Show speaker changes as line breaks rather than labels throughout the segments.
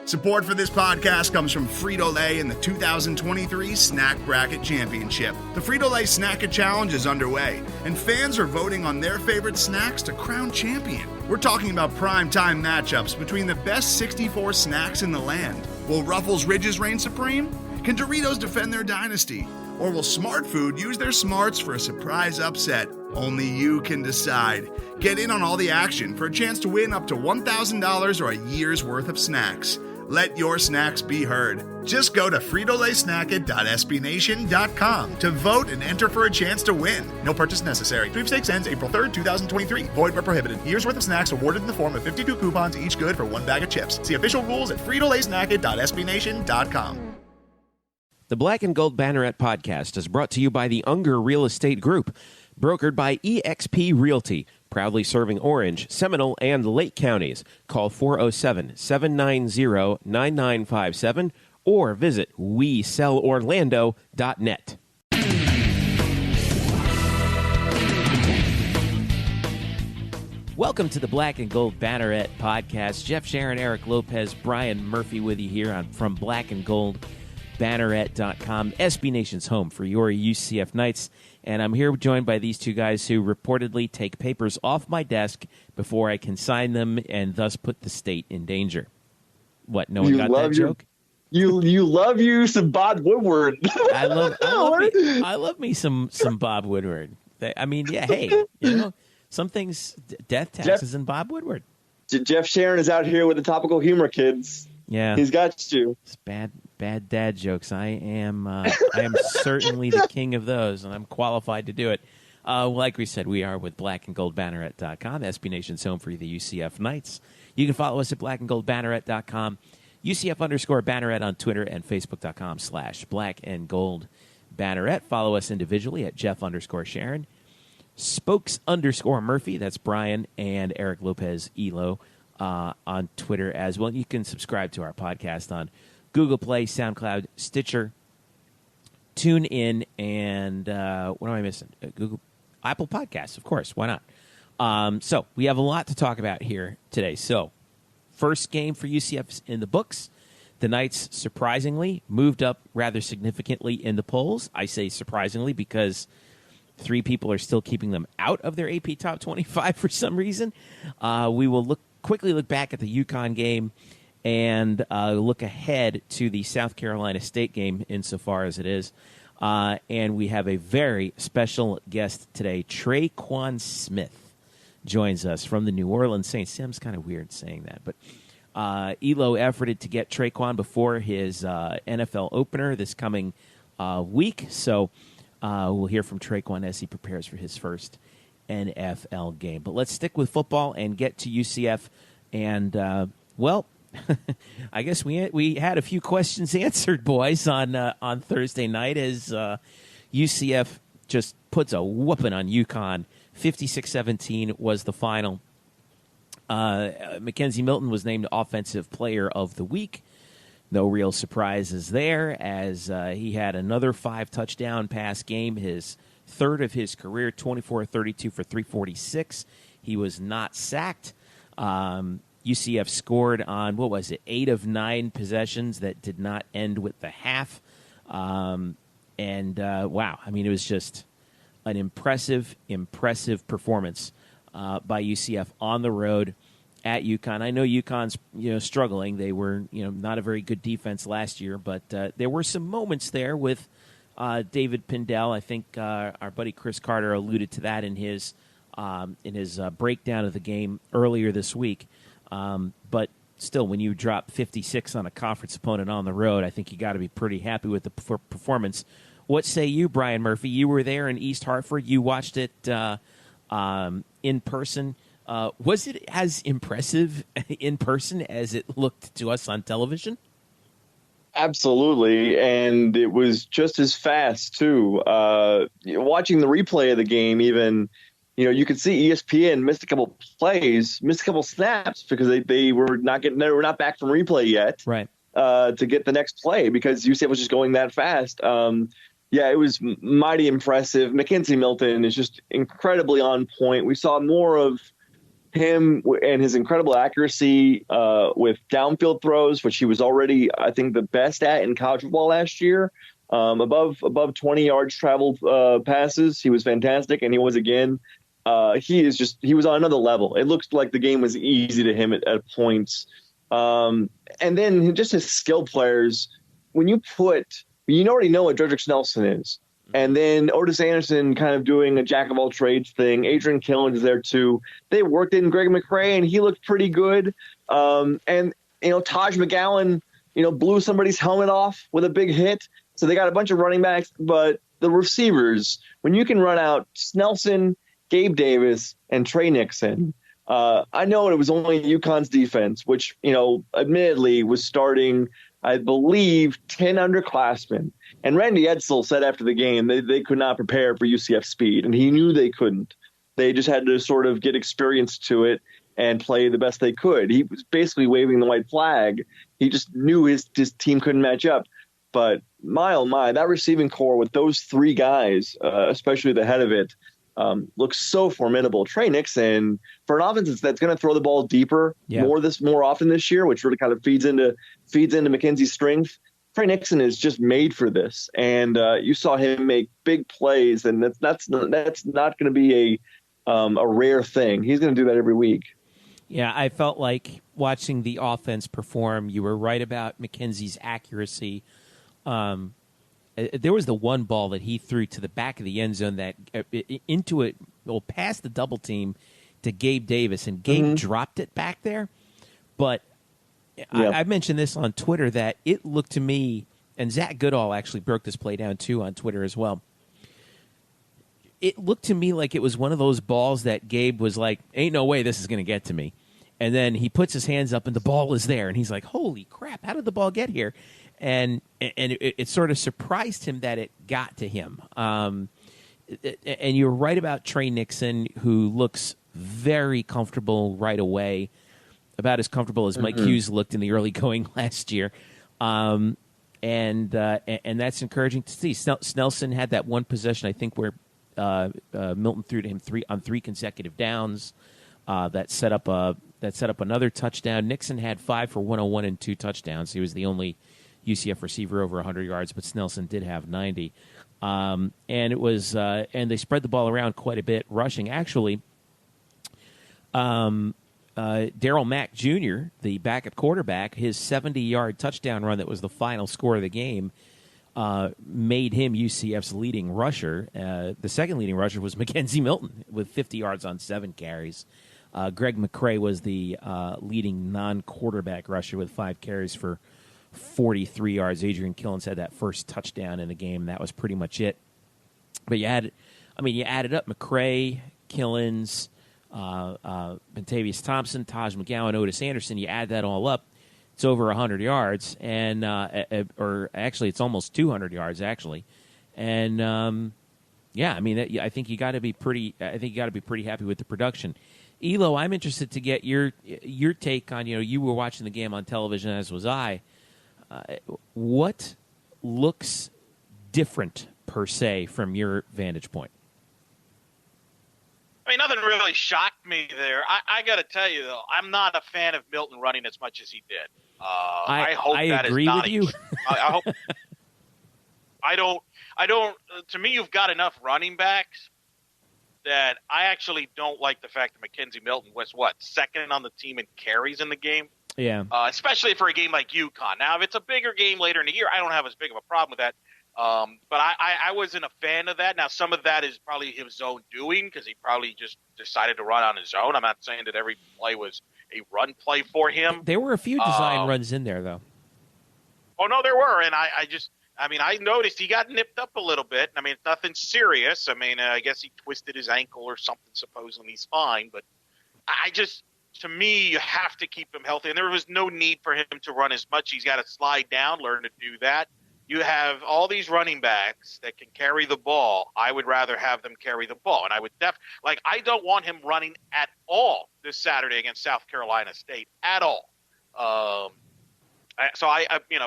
Support for this podcast comes from Frito-Lay in the 2023 Snack Bracket Championship. The Frito-Lay Snack It Challenge is underway, and fans are voting on their favorite snacks to crown champion. We're talking about prime-time matchups between the best 64 snacks in the land. Will Ruffles Ridges reign supreme? Can Doritos defend their dynasty? Or will Smart Food use their smarts for a surprise upset? Only you can decide. Get in on all the action for a chance to win up to $1,000 or a year's worth of snacks. Let your snacks be heard. Just go to fritolaysnacket.sbnation.com to vote and enter for a chance to win. No purchase necessary. Sweepstakes ends April 3rd, 2023. Void where prohibited. Year's worth of snacks awarded in the form of 52 coupons, each good for one bag of chips. See official rules at fritolaysnacket.sbnation.com.
The Black and Gold Banneret Podcast is brought to you by the Unger Real Estate Group, brokered by eXp Realty, proudly serving Orange, Seminole, and Lake counties. Call 407-790-9957 or visit WeSellOrlando.net. Welcome to the Black and Gold Banneret Podcast. Jeff, Sharon, Eric, Lopez, Brian Murphy with you here from blackandgoldbanneret.com, SB Nation's home for your UCF Knights. And I'm here joined by these two guys who reportedly take papers off my desk before I can sign them and thus put the state in danger. What, no one got that joke?
You love you some Bob Woodward.
I love me some Bob Woodward. I mean, yeah, hey, some things, death taxes and Bob Woodward.
Jeff Sharon is out here with the topical humor, kids.
Yeah,
he's got you.
It's bad dad jokes. I am certainly the king of those, and I'm qualified to do it. Like we said, we are with blackandgoldbanneret.com, SB Nation's home for the UCF Knights. You can follow us at blackandgoldbanneret.com, UCF_Banneret on Twitter, and Facebook.com/blackandgoldbanneret. Follow us individually at Jeff_Sharon, Spokes_Murphy, that's Brian, and Eric Lopez Elo on Twitter as well. You can subscribe to our podcast on Google Play, SoundCloud, Stitcher, TuneIn, and what am I missing? Apple Podcasts, of course. Why not? So we have a lot to talk about here today. So first game for UCF in the books. The Knights, surprisingly, moved up rather significantly in the polls. I say surprisingly because three people are still keeping them out of their AP Top 25 for some reason. We will quickly look back at the UConn game and look ahead to the South Carolina State game insofar as it is. And we have a very special guest today. Tre'Quan Smith joins us from the New Orleans Saints. Sounds kind of weird saying that, but Elo efforted to get Tre'Quan before his NFL opener this coming week. So we'll hear from Tre'Quan as he prepares for his first NFL game. But let's stick with football and get to UCF. And, well, I guess we had a few questions answered, boys, on Thursday night as UCF just puts a whooping on UConn. 56-17 was the final. Mackenzie Milton was named Offensive Player of the Week. No real surprises there as he had another 5-touchdown pass game, his third of his career, 24-32 for 346. He was not sacked. UCF scored on, 8 of 9 possessions that did not end with the half. Wow, I mean, it was just an impressive performance by UCF on the road at UConn. I know UConn's struggling. They were not a very good defense last year, but there were some moments there with David Pindell. I think our buddy Chris Carter alluded to that in his breakdown of the game earlier this week. But still, when you drop 56 on a conference opponent on the road, I think you got to be pretty happy with the performance. What say you, Brian Murphy? You were there in East Hartford. You watched it in person. Was it as impressive in person as it looked to us on television?
Absolutely, and it was just as fast, too. Watching the replay of the game, even, you could see ESPN missed a couple snaps because they were not back from replay yet,
right?
To get the next play because UCF was just going that fast. It was mighty impressive. Mackenzie Milton is just incredibly on point. We saw more of him and his incredible accuracy with downfield throws, which he was already, I think, the best at in college football last year. Above 20 yards traveled passes, he was fantastic, and he was again. He was on another level. It looked like the game was easy to him at points. And then just his skill players, when you already know what Dredrick Snelson is. And then Otis Anderson kind of doing a jack of all trades thing. Adrian Killens is there too. They worked in Greg McCrae, and he looked pretty good. And Taj McGowan, blew somebody's helmet off with a big hit. So they got a bunch of running backs, but the receivers, when you can run out Snelson, Gabe Davis, and Trey Nixon. I know it was only UConn's defense, which admittedly was starting, I believe, 10 underclassmen. And Randy Edsel said after the game they could not prepare for UCF speed, and he knew they couldn't. They just had to sort of get experience to it and play the best they could. He was basically waving the white flag. He just knew his team couldn't match up. But my, oh my, that receiving core with those three guys, especially the head of it, looks so formidable. Trey Nixon, for an offense that's going to throw the ball deeper more often this year, which really kind of feeds into McKenzie's strength. Trey Nixon is just made for this, and you saw him make big plays, and that's not going to be a rare thing. He's going to do that every week.
Yeah, I felt like watching the offense perform. You were right about McKenzie's accuracy. There was the one ball that he threw to the back of the end zone that past the double team to Gabe Davis, and Gabe dropped it back there. But I mentioned this on Twitter that it looked to me, and Zach Goodall actually broke this play down too on Twitter as well. It looked to me like it was one of those balls that Gabe was like, ain't no way this is going to get to me. And then he puts his hands up and the ball is there. And he's like, holy crap, how did the ball get here? And it sort of surprised him that it got to him. And you're right about Trey Nixon, who looks very comfortable right away, about as comfortable as Mike Hughes looked in the early going last year. And that's encouraging to see. Snelson had that one possession, I think, where Milton threw to him three consecutive downs that set up another touchdown. Nixon had 5 for 101 and 2 touchdowns. He was the only UCF receiver over 100 yards, but Snelson did have 90. And it was and they spread the ball around quite a bit, rushing. Actually, Darryl Mack Jr., the backup quarterback, his 70-yard touchdown run that was the final score of the game made him UCF's leading rusher. The second leading rusher was Mackenzie Milton with 50 yards on 7 carries. Greg McCrae was the leading non-quarterback rusher with 5 carries for 43 yards. Adrian Killens had that first touchdown in the game. That was pretty much it. But you added up McCrae, Killens, Bentavious Thompson, Taj McGowan, Otis Anderson. You add that all up, it's over 100 yards, and or actually, it's almost 200 yards actually. And I think you got to be pretty. I think you got to be pretty happy with the production. Elo, I'm interested to get your take on. You were watching the game on television, as was I. What looks different per se from your vantage point?
I mean, nothing really shocked me there. I got to tell you, though, I'm not a fan of Milton running as much as he did. I hope that
agree
is not
with you.
I hope. I don't. To me, you've got enough running backs that I actually don't like the fact that Mackenzie Milton was second on the team in carries in the game.
Yeah.
Especially for a game like UConn. Now, if it's a bigger game later in the year, I don't have as big of a problem with that. But I wasn't a fan of that. Now, some of that is probably his own doing because he probably just decided to run on his own. I'm not saying that every play was a run play for him.
There were a few design runs in there, though.
Oh, no, there were. And I noticed he got nipped up a little bit. I mean, it's nothing serious. I mean, I guess he twisted his ankle or something. Supposedly he's fine. But to me, you have to keep him healthy. And there was no need for him to run as much. He's got to slide down, learn to do that. You have all these running backs that can carry the ball. I would rather have them carry the ball. And I would I don't want him running at all this Saturday against South Carolina State at all. So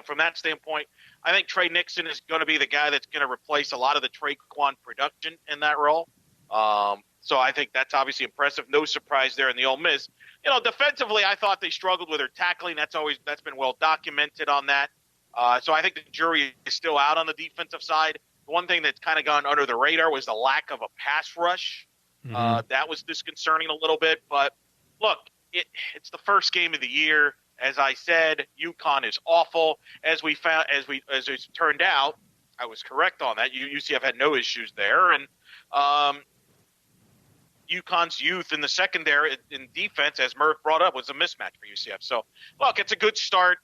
from that standpoint, I think Trey Nixon is going to be the guy that's going to replace a lot of the Tre'Quan production in that role. So I think that's obviously impressive. No surprise there in the Ole Miss. Defensively, I thought they struggled with their tackling. That's been well documented on that. So I think the jury is still out on the defensive side. The one thing that's kind of gone under the radar was the lack of a pass rush. That was disconcerting a little bit. But look, it's the first game of the year. As I said, UConn is awful. As it turned out, I was correct on that. UCF had no issues there, and UConn's youth in the secondary in defense, as Murph brought up, was a mismatch for UCF. So, look, it's a good start.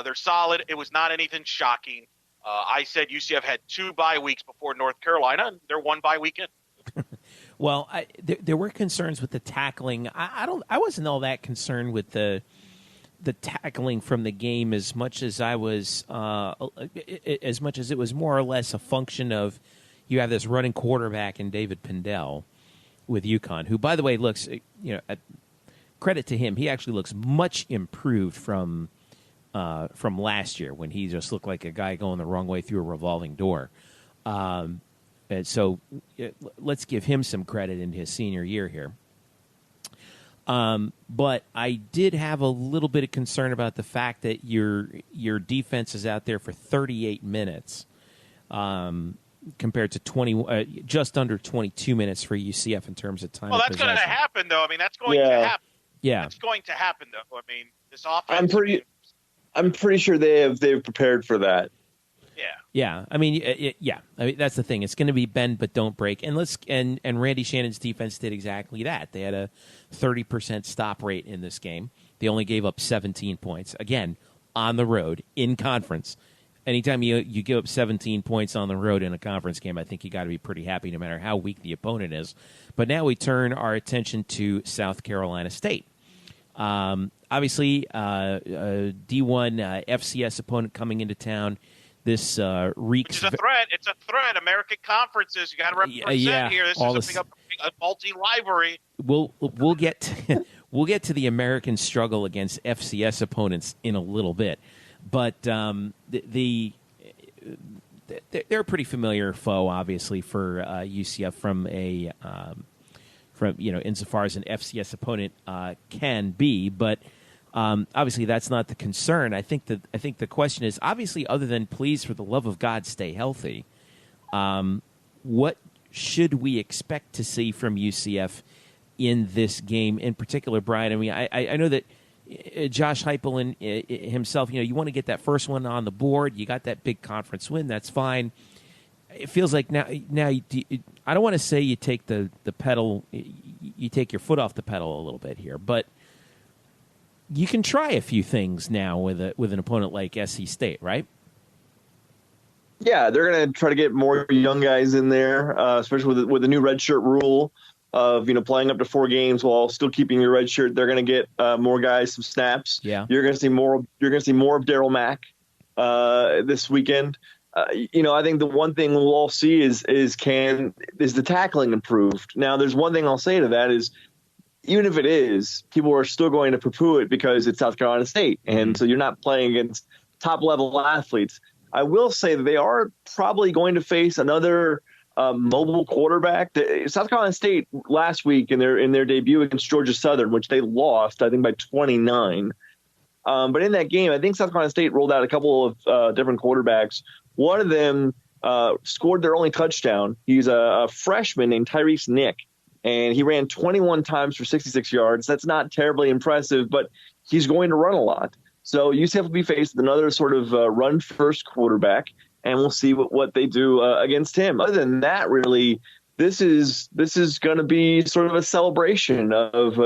They're solid. It was not anything shocking. I said UCF had 2 bye weeks before North Carolina, and they're 1 bye weekend.
Well, there were concerns with the tackling. I wasn't all that concerned with the tackling from the game as much as it was more or less a function of you have this running quarterback in David Pindell with UConn, who, by the way, looks, credit to him, he actually looks much improved from last year when he just looked like a guy going the wrong way through a revolving door. And so let's give him some credit in his senior year here. But I did have a little bit of concern about the fact that your defense is out there for 38 minutes compared to just under 22 minutes for UCF in terms of time.
Well, that's going to happen, though. I mean, that's going to happen.
Yeah,
that's going to happen, though. I mean, this offense.
I'm pretty sure they've prepared for that.
Yeah. I mean, I mean, that's the thing. It's going to be bend but don't break. And Randy Shannon's defense did exactly that. They had a 30% stop rate in this game. They only gave up 17 points. Again, on the road, in conference. Anytime you give up 17 points on the road in a conference game, I think you got to be pretty happy no matter how weak the opponent is. But now we turn our attention to South Carolina State. Obviously, D1 FCS opponent coming into town. This reeks.
Which is a threat. It's a threat. American conferences. You got to represent here. This is a multi-rivalry.
We'll get to the American struggle against FCS opponents in a little bit, but they're a pretty familiar foe, obviously, for UCF from insofar as an FCS opponent can be, but. Obviously, that's not the concern. I think the question is, obviously, other than please, for the love of God, stay healthy, what should we expect to see from UCF in this game in particular, Brian? I mean, I know that Josh Heupel himself, you want to get that first one on the board. You got that big conference win. That's fine. It feels like now I don't want to say you take the pedal, you take your foot off the pedal a little bit here, but you can try a few things now with an opponent like SC State, right?
Yeah, they're going to try to get more young guys in there, especially with the new redshirt rule of playing up to 4 games while still keeping your redshirt. They're going to get more guys some snaps.
Yeah,
you're going to see more. You're going to see more of Daryl Mack this weekend. I think the one thing we'll all see is the tackling improved. Now, there's one thing I'll say to that is, even if it is, people are still going to poo-poo it because it's South Carolina State. And so you're not playing against top-level athletes. I will say that they are probably going to face another mobile quarterback. South Carolina State last week in their debut against Georgia Southern, which they lost, I think, by 29. But in that game, I think South Carolina State rolled out a couple of different quarterbacks. One of them scored their only touchdown. He's a freshman named Tyrese Nick. And he ran 21 times for 66 yards. That's not terribly impressive, but he's going to run a lot. So UCF will be faced with another sort of run-first quarterback, and we'll see what they do against him. Other than that, really, this is going to be sort of a celebration of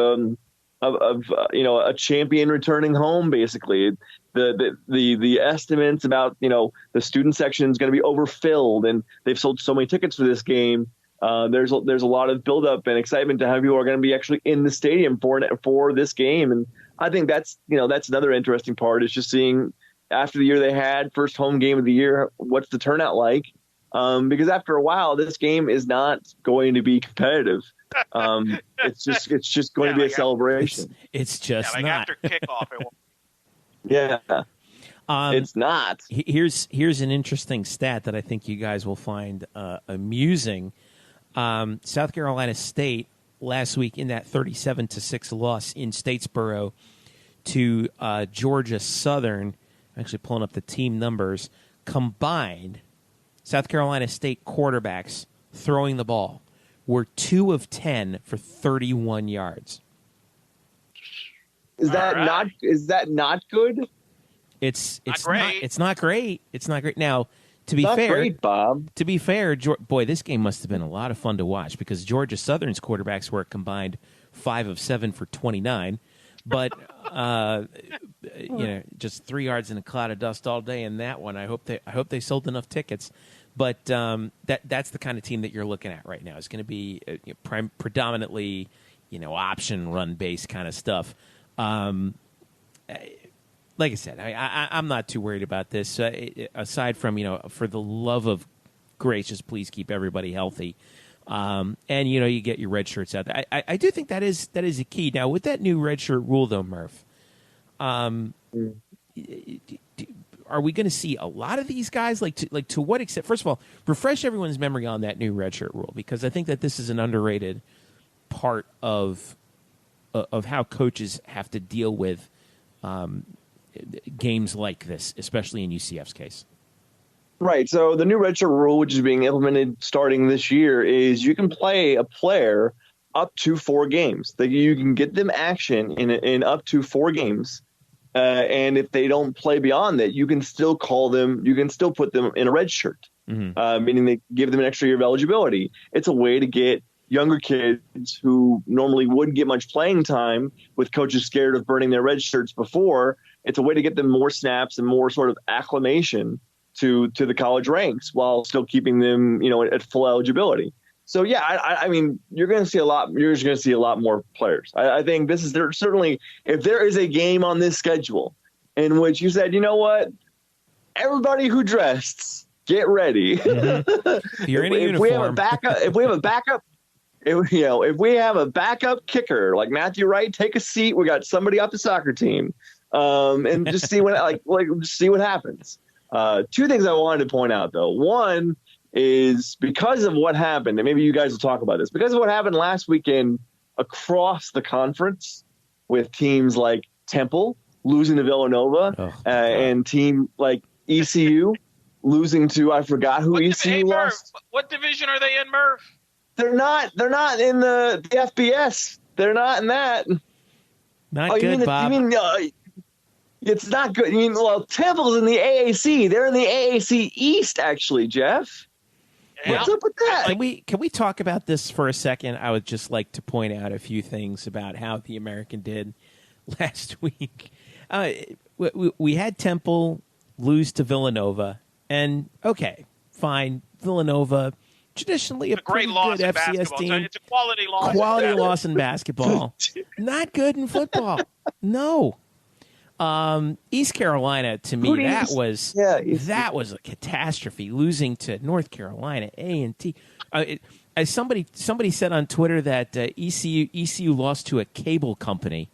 a champion returning home. Basically, the estimates about the student section is going to be overfilled, and they've sold so many tickets for this game. There's a lot of buildup and excitement to have people who are going to be actually in the stadium for this game, and I think that's another interesting part is just seeing after the year they had, first home game of the year, what's the turnout like? Because after a while, this game is not going to be competitive. It's just going to be a celebration.
It's just not
after kickoff.
It's not.
Here's an interesting stat that I think you guys will find amusing. South Carolina State last week in that 37-6 loss in Statesboro to Georgia Southern. I'm actually pulling up the team numbers. Combined, South Carolina State quarterbacks throwing the ball were 2 of 10 for 31 yards.
Is that not good?
It's not great. It's not great. Now, to be
not
fair,
great, Bob.
To be fair, boy, this game must have been a lot of fun to watch because Georgia Southern's quarterbacks were combined 5 of 7 for 29, but just 3 yards in a cloud of dust all day in that one. I hope they sold enough tickets, but that's the kind of team that you're looking at right now. It's going to be predominantly option run based kind of stuff. Like I said, I'm not too worried about this. Aside from, for the love of gracious, please keep everybody healthy. And, you get your red shirts out there. I do think that is a key. Now, with that new red shirt rule, though, Murph, are we going to see a lot of these guys? To what extent? First of all, refresh everyone's memory on that new red shirt rule, because I think that this is an underrated part of how coaches have to deal with games like this, especially in UCF's case.
Right. So the new redshirt rule, which is being implemented starting this year, is you can play a player up to 4 games. That you can get them action in up to 4 games, and if they don't play beyond that, you can still call them. You can still put them in a red shirt, meaning they give them an extra year of eligibility. It's a way to get younger kids who normally wouldn't get much playing time, with coaches scared of burning their red shirts before. It's a way to get them more snaps and more sort of acclimation to the college ranks while still keeping them, at full eligibility. So, yeah, I mean, you're going to see a lot. You're just going to see a lot more players. I think this is certainly, if there is a game on this schedule in which you said, you know what, everybody who dressed, get ready.
Mm-hmm. You're in a uniform.
If we have a backup kicker like Matthew Wright, take a seat. We got somebody off the soccer team, and just see see what happens. 2 things I wanted to point out, though. One is because of what happened, and maybe you guys will talk about this, because of what happened last weekend across the conference with teams like Temple losing to Villanova, and team like ECU losing to, I forgot who ECU lost.
What division are they in, Murph?
They're not in the FBS. They're not in that.
Not good, Bob.
It's not good. Temple's in the AAC. They're in the AAC East, actually, Jeff.
Yeah.
What's up with that?
Can we talk about this for a second? I would just like to point out a few things about how the American did last week. We had Temple lose to Villanova, and okay, fine, Villanova. Traditionally a
great
loss
in
good FCS
basketball.
team.
It's a quality loss.
Quality loss in basketball. Not good in football. No. East Carolina, to me, that was a catastrophe. Losing to North Carolina, A&T. As somebody said on Twitter that ECU lost to a cable company,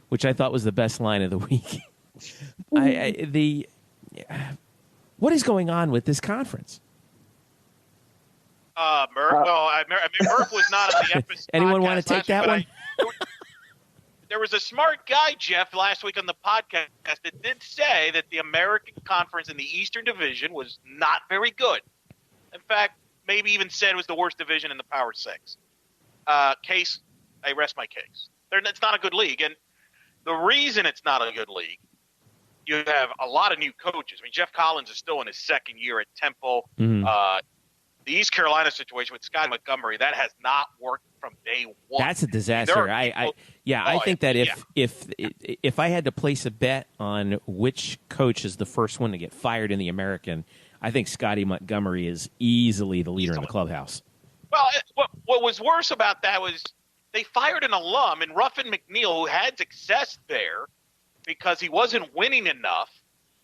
which I thought was the best line of the week. What is going on with this conference?
Murph was not on the episode.
Anyone want to take that one?
There was a smart guy, Jeff, last week on the podcast that did say that the American Conference in the Eastern Division was not very good. In fact, maybe even said it was the worst division in the Power Six. I rest my case. It's not a good league. And the reason it's not a good league, you have a lot of new coaches. I mean, Jeff Collins is still in his second year at Temple.
Mm-hmm.
The East Carolina situation with Scott Montgomery, that has not worked from day one.
That's a disaster. I think that if I had to place a bet on which coach is the first one to get fired in the American, I think Scotty Montgomery is easily the leader in the clubhouse.
Well, what was worse about that was they fired an alum in Ruffin McNeil who had success there because he wasn't winning enough,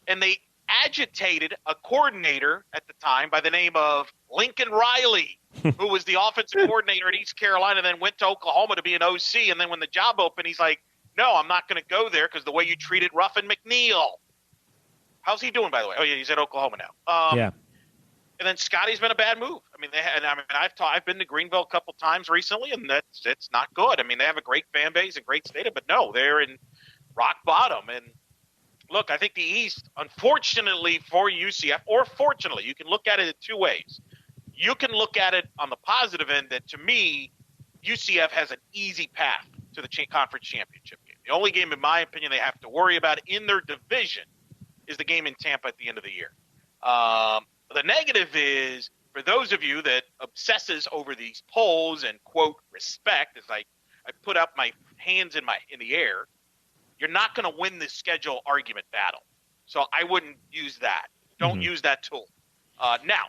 and they agitated a coordinator at the time by the name of Lincoln Riley, who was the offensive coordinator at East Carolina, then went to Oklahoma to be an OC. And then when the job opened, he's like, no, I'm not going to go there because the way you treated Ruffin McNeil. How's he doing, by the way? Oh, yeah, he's at Oklahoma now.
Yeah.
And then Scotty's been a bad move. I mean, I've been to Greenville a couple times recently, and it's not good. I mean, they have a great fan base and great stadium, but no, they're in rock bottom. And look, I think the East, unfortunately for UCF, or fortunately, you can look at it in two ways. You can look at it on the positive end that, to me, UCF has an easy path to the conference championship game. The only game, in my opinion, they have to worry about in their division is the game in Tampa at the end of the year. The negative is, for those of you that obsesses over these polls and, quote, respect, as I put up my hands in the air, you're not going to win this schedule argument battle. So I wouldn't use that. Don't use that tool. Now,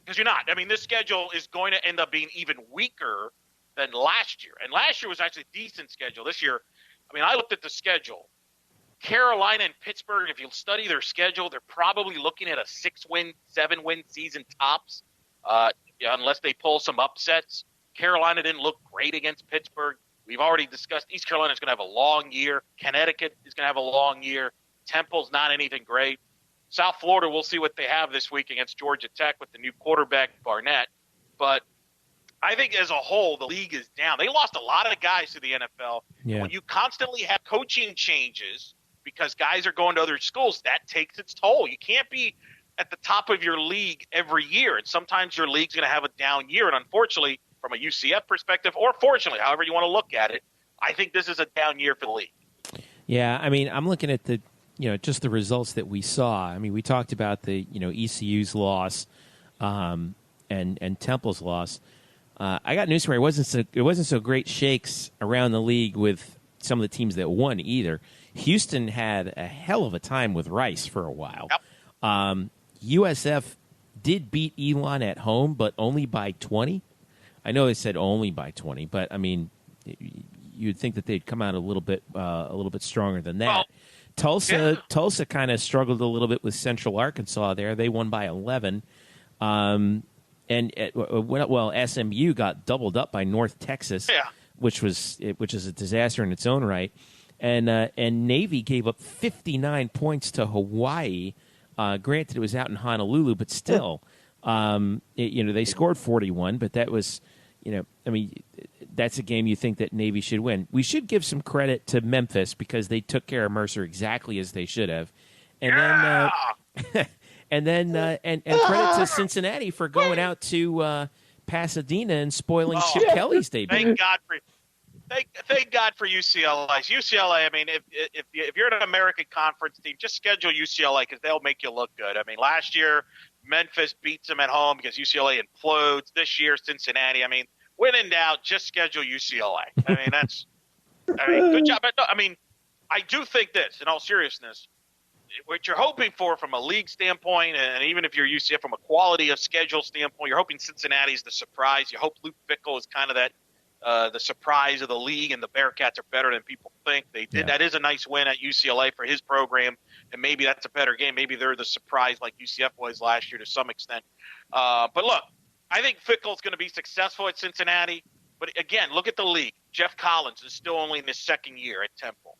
because you're not. I mean, this schedule is going to end up being even weaker than last year. And last year was actually a decent schedule. This year, I mean, I looked at the schedule. Carolina and Pittsburgh, if you study their schedule, they're probably looking at a 6-win, 7-win season tops, unless they pull some upsets. Carolina didn't look great against Pittsburgh. We've already discussed East Carolina is going to have a long year. Connecticut is going to have a long year. Temple's not anything great. South Florida, we'll see what they have this week against Georgia Tech with the new quarterback, Barnett. But I think as a whole, the league is down. They lost a lot of guys to the NFL. Yeah. When you constantly have coaching changes because guys are going to other schools, that takes its toll. You can't be at the top of your league every year. And sometimes your league's going to have a down year. And unfortunately, from a UCF perspective, or fortunately, however you want to look at it, I think this is a down year for the league.
Yeah, I mean, I'm looking at just the results that we saw. I mean, we talked about the, ECU's loss and Temple's loss. I got news for you. It wasn't so great shakes around the league with some of the teams that won either. Houston had a hell of a time with Rice for a while. Yep. USF did beat Elon at home, but only by 20. I know they said only by 20, but I mean, you'd think that they'd come out a little bit stronger than that. Well, Tulsa kind of struggled a little bit with Central Arkansas there. They won by 11. And SMU got doubled up by North Texas, which is a disaster in its own right. And Navy gave up 59 points to Hawaii. Granted, it was out in Honolulu, but still, they scored 41. But that was, that's a game you think that Navy should win. We should give some credit to Memphis because they took care of Mercer exactly as they should have, and then credit to Cincinnati for going out to Pasadena and spoiling Chip Kelly's debut.
Thank God for UCLA. UCLA, I mean, if you're an American Conference team, just schedule UCLA because they'll make you look good. I mean, last year Memphis beats them at home because UCLA implodes. This year Cincinnati. I mean, when in doubt, just schedule UCLA. I mean, good job. But no, I mean, I do think this, in all seriousness, what you're hoping for from a league standpoint, and even if you're UCF from a quality of schedule standpoint, you're hoping Cincinnati's the surprise. You hope Luke Fickell is kind of that the surprise of the league, and the Bearcats are better than people think. They did. Yeah. That is a nice win at UCLA for his program, and maybe that's a better game. Maybe they're the surprise like UCF was last year to some extent. But look, I think Fickell's going to be successful at Cincinnati. But again, look at the league. Jeff Collins is still only in his second year at Temple.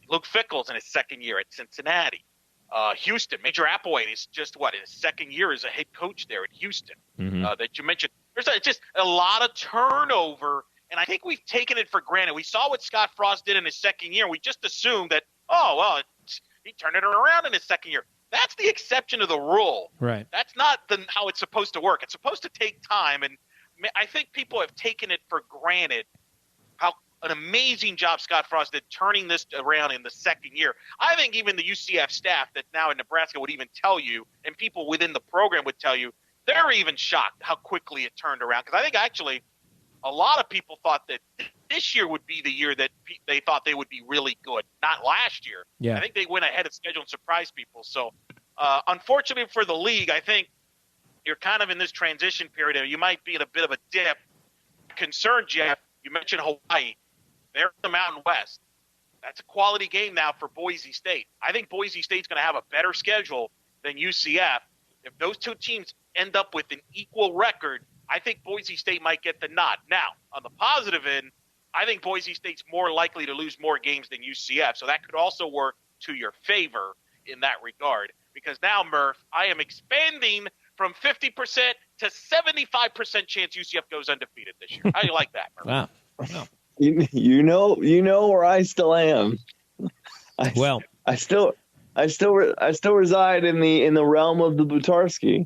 Luke Fickell's in his second year at Cincinnati. Houston, Major Applewhite is just in his second year as a head coach there at Houston. That you mentioned. There's just a lot of turnover, and I think we've taken it for granted. We saw what Scott Frost did in his second year. We just assumed that, he turned it around in his second year. That's the exception to the rule.
Right.
That's not how it's supposed to work. It's supposed to take time, and I think people have taken it for granted how an amazing job Scott Frost did turning this around in the second year. I think even the UCF staff that's now in Nebraska would even tell you, and people within the program would tell you, they're even shocked how quickly it turned around. Because I think actually a lot of people thought that this year would be the year that they thought they would be really good, not last year.
Yeah.
I think they went ahead of schedule and surprised people. So unfortunately for the league, I think you're kind of in this transition period. And you might be in a bit of a dip. Concerned, Jeff, you mentioned Hawaii. They're in the Mountain West. That's a quality game now for Boise State. I think Boise State's going to have a better schedule than UCF. If those two teams end up with an equal record, I think Boise State might get the nod. Now, on the positive end, I think Boise State's more likely to lose more games than UCF, so that could also work to your favor in that regard. Because now, Murph, I am expanding from 50% to 75% chance UCF goes undefeated this year. How do you like that, Murphy?
Wow.
You know where I still am. I still reside in the realm of the Butarski.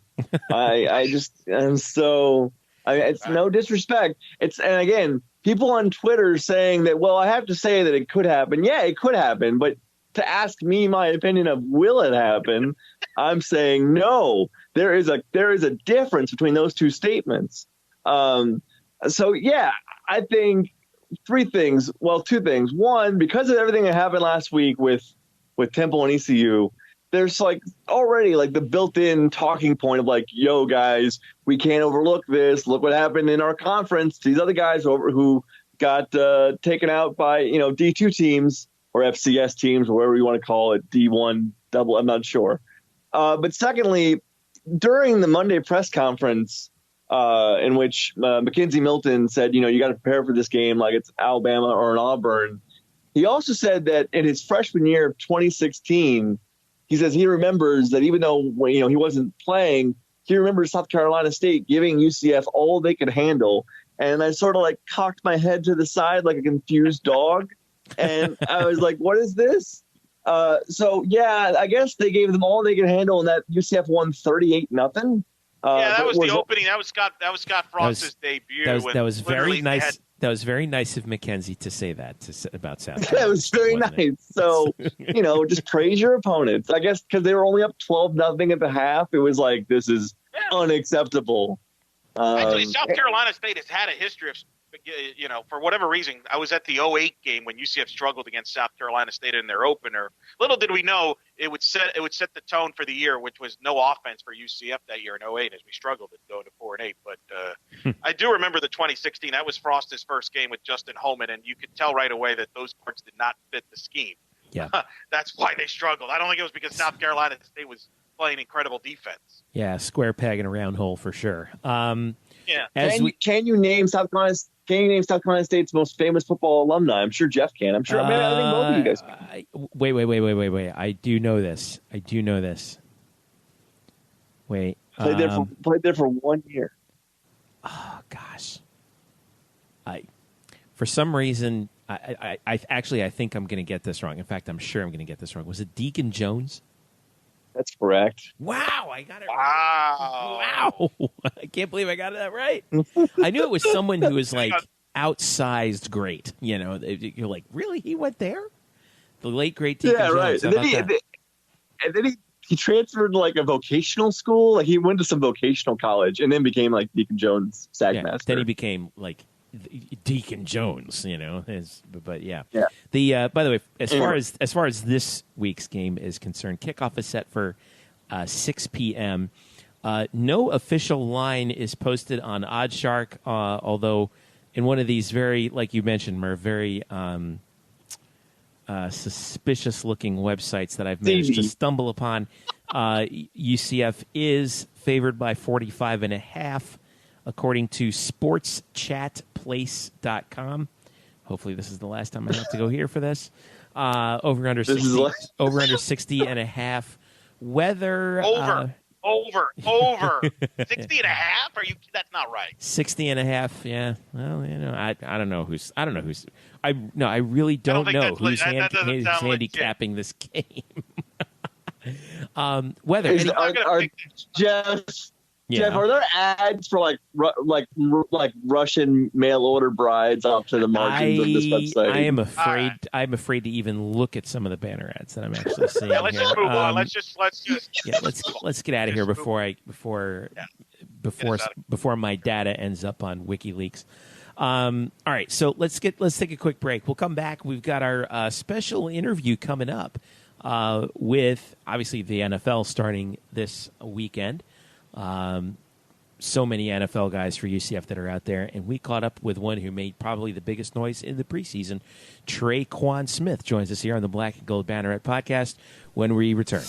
It's no disrespect. And again, people on Twitter saying that, well, I have to say that it could happen. Yeah, it could happen. But to ask me my opinion of will it happen, I'm saying no. There is a difference between those two statements. So yeah, I think three things. Well, two things. One, because of everything that happened last week with Temple and ECU, there's already the built-in talking point of yo guys, we can't overlook this. Look what happened in our conference. These other guys who got taken out by D2 teams or FCS teams, or whatever you want to call it, D1 double. I'm not sure. But secondly, during the Monday press conference, in which Mackenzie Milton said, you got to prepare for this game like it's Alabama or an Auburn. He also said that in his freshman year of 2016, he says he remembers that even though he wasn't playing, he remembers South Carolina State giving UCF all they could handle. And I sort of cocked my head to the side like a confused dog. And I was like, what is this? So, yeah, I guess they gave them all they could handle, and that UCF won 38-0.
That was the opening. That was Scott Frost's debut.
That was very nice. That was very nice of Mackenzie to say that about South Carolina.
That was very nice. So, just praise your opponents. I guess because they were only up 12-0 at the half, it was this is unacceptable.
Actually, South Carolina State has had a history of, for whatever reason, I was at the 2008 game when UCF struggled against South Carolina State in their opener. Little did we know it would set the tone for the year, which was no offense for UCF that year in 2008 as we struggled at going to 4-8. But I do remember the 2016. That was Frost's first game with Justin Holman, and you could tell right away that those parts did not fit the scheme.
Yeah,
that's why they struggled. I don't think it was because South Carolina State was playing incredible defense.
Yeah, square peg in a round hole for sure.
Yeah.
Can you name South Carolina State's most famous football alumni? I'm sure Jeff can. I'm sure. I think both of you guys can.
Wait. I do know this. Wait.
Played there for 1 year.
Oh gosh. For some reason, I think I'm going to get this wrong. In fact, I'm sure I'm going to get this wrong. Was it Deacon Jones?
That's correct.
Wow, I got it
right.
Wow. I can't believe I got that right. I knew it was someone who was outsized great. You're like, really? He went there? The late, great Deacon Jones.
Right. And then he transferred to a vocational school. He went to some vocational college and then became Deacon Jones Sagmaster.
Then he became Deacon Jones, but yeah. The by the way, as far as this week's game is concerned, kickoff is set for 6 p.m. No official line is posted on Oddshark, although in one of these very, like you mentioned, Merv, very suspicious-looking websites that I've managed to stumble upon, UCF is favored by 45.5. According to sportschatplace.com. Hopefully this is the last time I have to go here for this. Over under 60.5. Over
60.5? That's not right.
60.5, yeah. Well, I don't know who's I really don't know who's handicapping this game. Whether
Jeff, are there ads for Russian mail order brides off to the margins of this website?
I'm afraid to even look at some of the banner ads that I'm actually seeing.
Let's just move on. Let's
get out of here before my data ends up on WikiLeaks. All right, so let's take a quick break. We'll come back. We've got our special interview coming up with obviously the NFL starting this weekend. So many NFL guys for UCF that are out there, and we caught up with one who made probably the biggest noise in the preseason. Tre'Quan Smith joins us here on the Black and Gold Banneret Podcast when we return.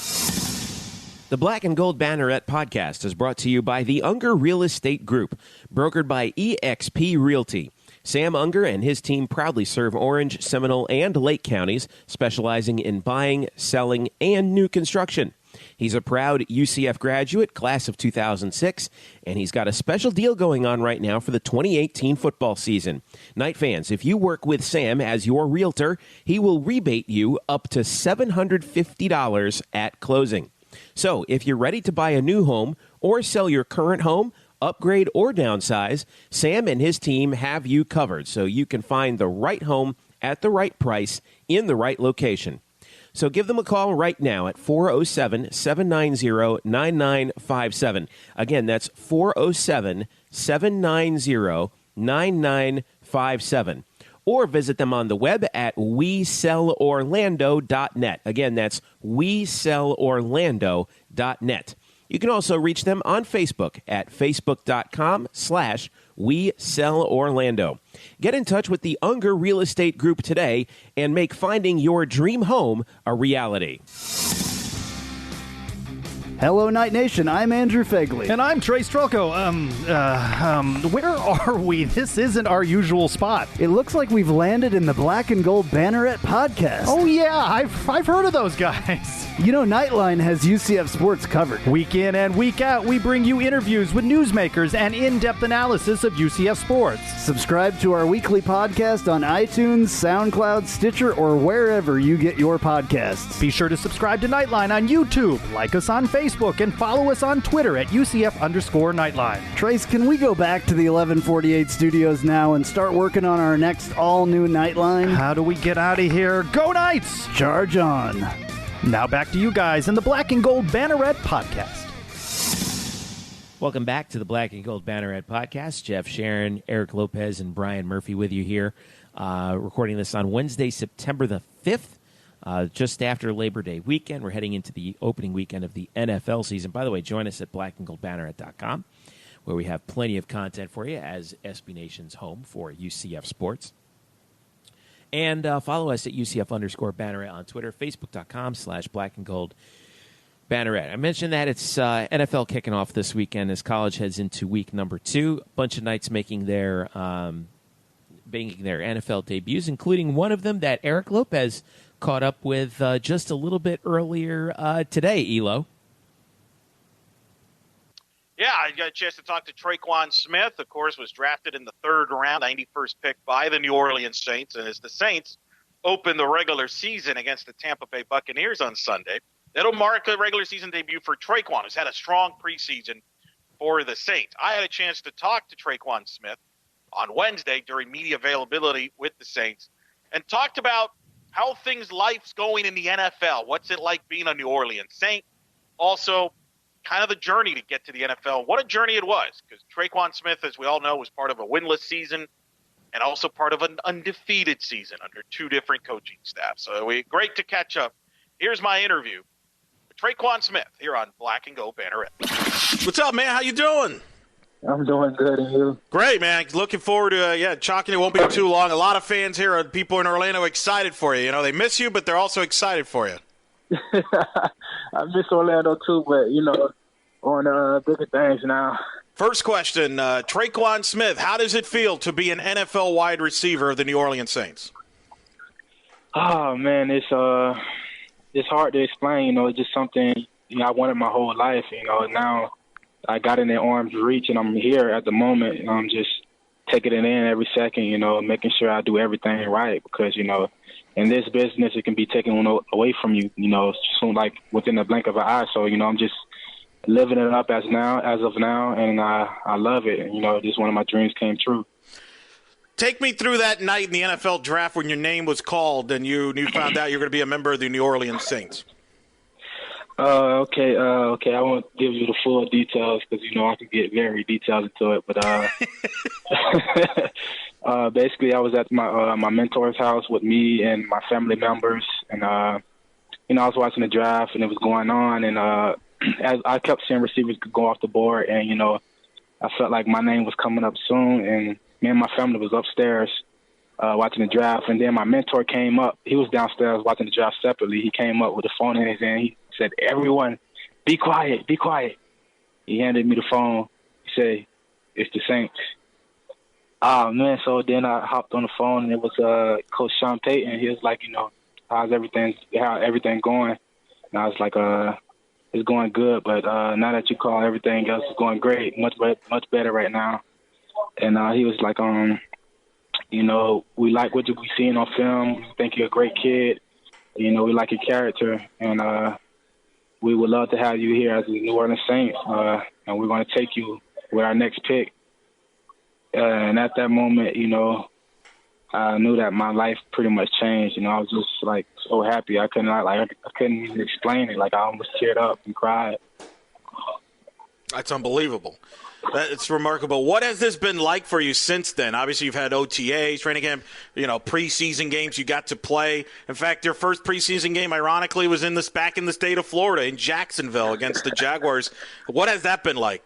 The Black and Gold Banneret Podcast is brought to you by the Unger Real Estate Group, brokered by eXp Realty. Sam Unger and his team proudly serve Orange, Seminole, and Lake counties, specializing in buying, selling, and new construction. He's a proud UCF graduate, class of 2006, and he's got a special deal going on right now for the 2018 football season. Knight fans, if you work with Sam as your realtor, he will rebate you up to $750 at closing. So if you're ready to buy a new home or sell your current home, upgrade or downsize, Sam and his team have you covered so you can find the right home at the right price in the right location. So give them a call right now at 407-790-9957. Again, that's 407-790-9957. Or visit them on the web at WeSellOrlando.net. Again, that's WeSellOrlando.net. You can also reach them on Facebook at facebook.com/WeSellOrlando. Get in touch with the Unger Real Estate Group today and make finding your dream home a reality.
Hello, Night Nation. I'm Andrew Fegley.
And I'm Trey Strelko. Where are we? This isn't our usual spot.
It looks like we've landed in the Black and Gold Banneret Podcast.
Oh, yeah. I've heard of those guys.
You know, Nightline has UCF sports covered.
Week in and week out, we bring you interviews with newsmakers and in-depth analysis of UCF sports.
Subscribe to our weekly podcast on iTunes, SoundCloud, Stitcher, or wherever you get your podcasts.
Be sure to subscribe to Nightline on YouTube, like us on Facebook, and follow us on Twitter at UCF_Nightline.
Trace, can we go back to the 1148 studios now and start working on our next all-new Nightline?
How do we get out of here? Go Knights!
Charge on.
Now back to you guys in the Black and Gold Banneret Podcast.
Welcome back to the Black and Gold Banneret Podcast. Jeff, Sharon, Eric Lopez, and Brian Murphy with you here, recording this on Wednesday, September the 5th, just after Labor Day weekend. We're heading into the opening weekend of the NFL season. By the way, join us at blackandgoldbanneret.com, where we have plenty of content for you as SB Nation's home for UCF sports. And follow us at UCF_Banneret on Twitter, Facebook.com/blackandgoldbanneret. I mentioned that it's NFL kicking off this weekend as college heads into week number 2. A bunch of Knights making their NFL debuts, including one of them that Eric Lopez caught up with just a little bit earlier today, Elo.
Yeah, I got a chance to talk to Tre'Quan Smith. Of course, was drafted in the 3rd round, 91st pick by the New Orleans Saints. And as the Saints open the regular season against the Tampa Bay Buccaneers on Sunday, that'll mark a regular season debut for Tre'Quan, who's had a strong preseason for the Saints. I had a chance to talk to Tre'Quan Smith on Wednesday during media availability with the Saints and talked about how life's going in the NFL. What's it like being a New Orleans Saint? Also, kind of the journey to get to the NFL. What a journey it was, because Tre'Quan Smith, as we all know, was part of a winless season and also part of an undefeated season under 2 different coaching staffs. So great to catch up. Here's my interview with Tre'Quan Smith here on Black and Gold Banneret.
What's up, man? How you doing?
I'm doing good, and you?
Great, man. Looking forward to chalking. It won't be too long. A lot of fans here, people in Orlando, excited for you. You know, they miss you, but they're also excited for you.
I miss Orlando too, but on bigger things now.
First question, Tre'Quan Smith, how does it feel to be an NFL wide receiver of the New Orleans Saints?
Oh man, it's hard to explain. It's just something I wanted my whole life. Now I got in their arm's reach, and I'm here at the moment. And I'm just taking it in every second. Making sure I do everything right, because in this business, it can be taken away from you, soon, like within the blink of an eye. So, I'm just living it up as of now, and I love it. Just one of my dreams came true.
Take me through that night in the NFL draft when your name was called and you found out you're going to be a member of the New Orleans Saints.
Okay. I won't give you the full details because, I could get very detailed into it. But basically, I was at my mentor's house with me and my family members, and I was watching the draft and it was going on, and as I kept seeing receivers go off the board, and I felt like my name was coming up soon, and me and my family was upstairs watching the draft, and then my mentor came up. He was downstairs watching the draft separately. He came up with the phone in his hand. He said, "Everyone, be quiet, be quiet." He handed me the phone. He said, "It's the Saints." Oh man! So then I hopped on the phone, and it was Coach Sean Payton. He was like, "How's everything going?" And I was like, is going good. But now that you call, everything else is going great, much better right now. And he was like, you know, we like what we seen on film. We think you're a great kid. You know, we like your character, and we would love to have you here as the New Orleans Saints, and we're going to take you with our next pick. And at that moment, you know, I knew that my life pretty much changed. You know, I was just like so happy. I couldn't even explain it. Like, I almost teared up and cried.
That's unbelievable. It's remarkable. What has this been like for you since then? Obviously, you've had OTAs, training camp, you know, preseason games you got to play. In fact, your first preseason game, ironically, was back in the state of Florida, in Jacksonville against the Jaguars. What has that been like?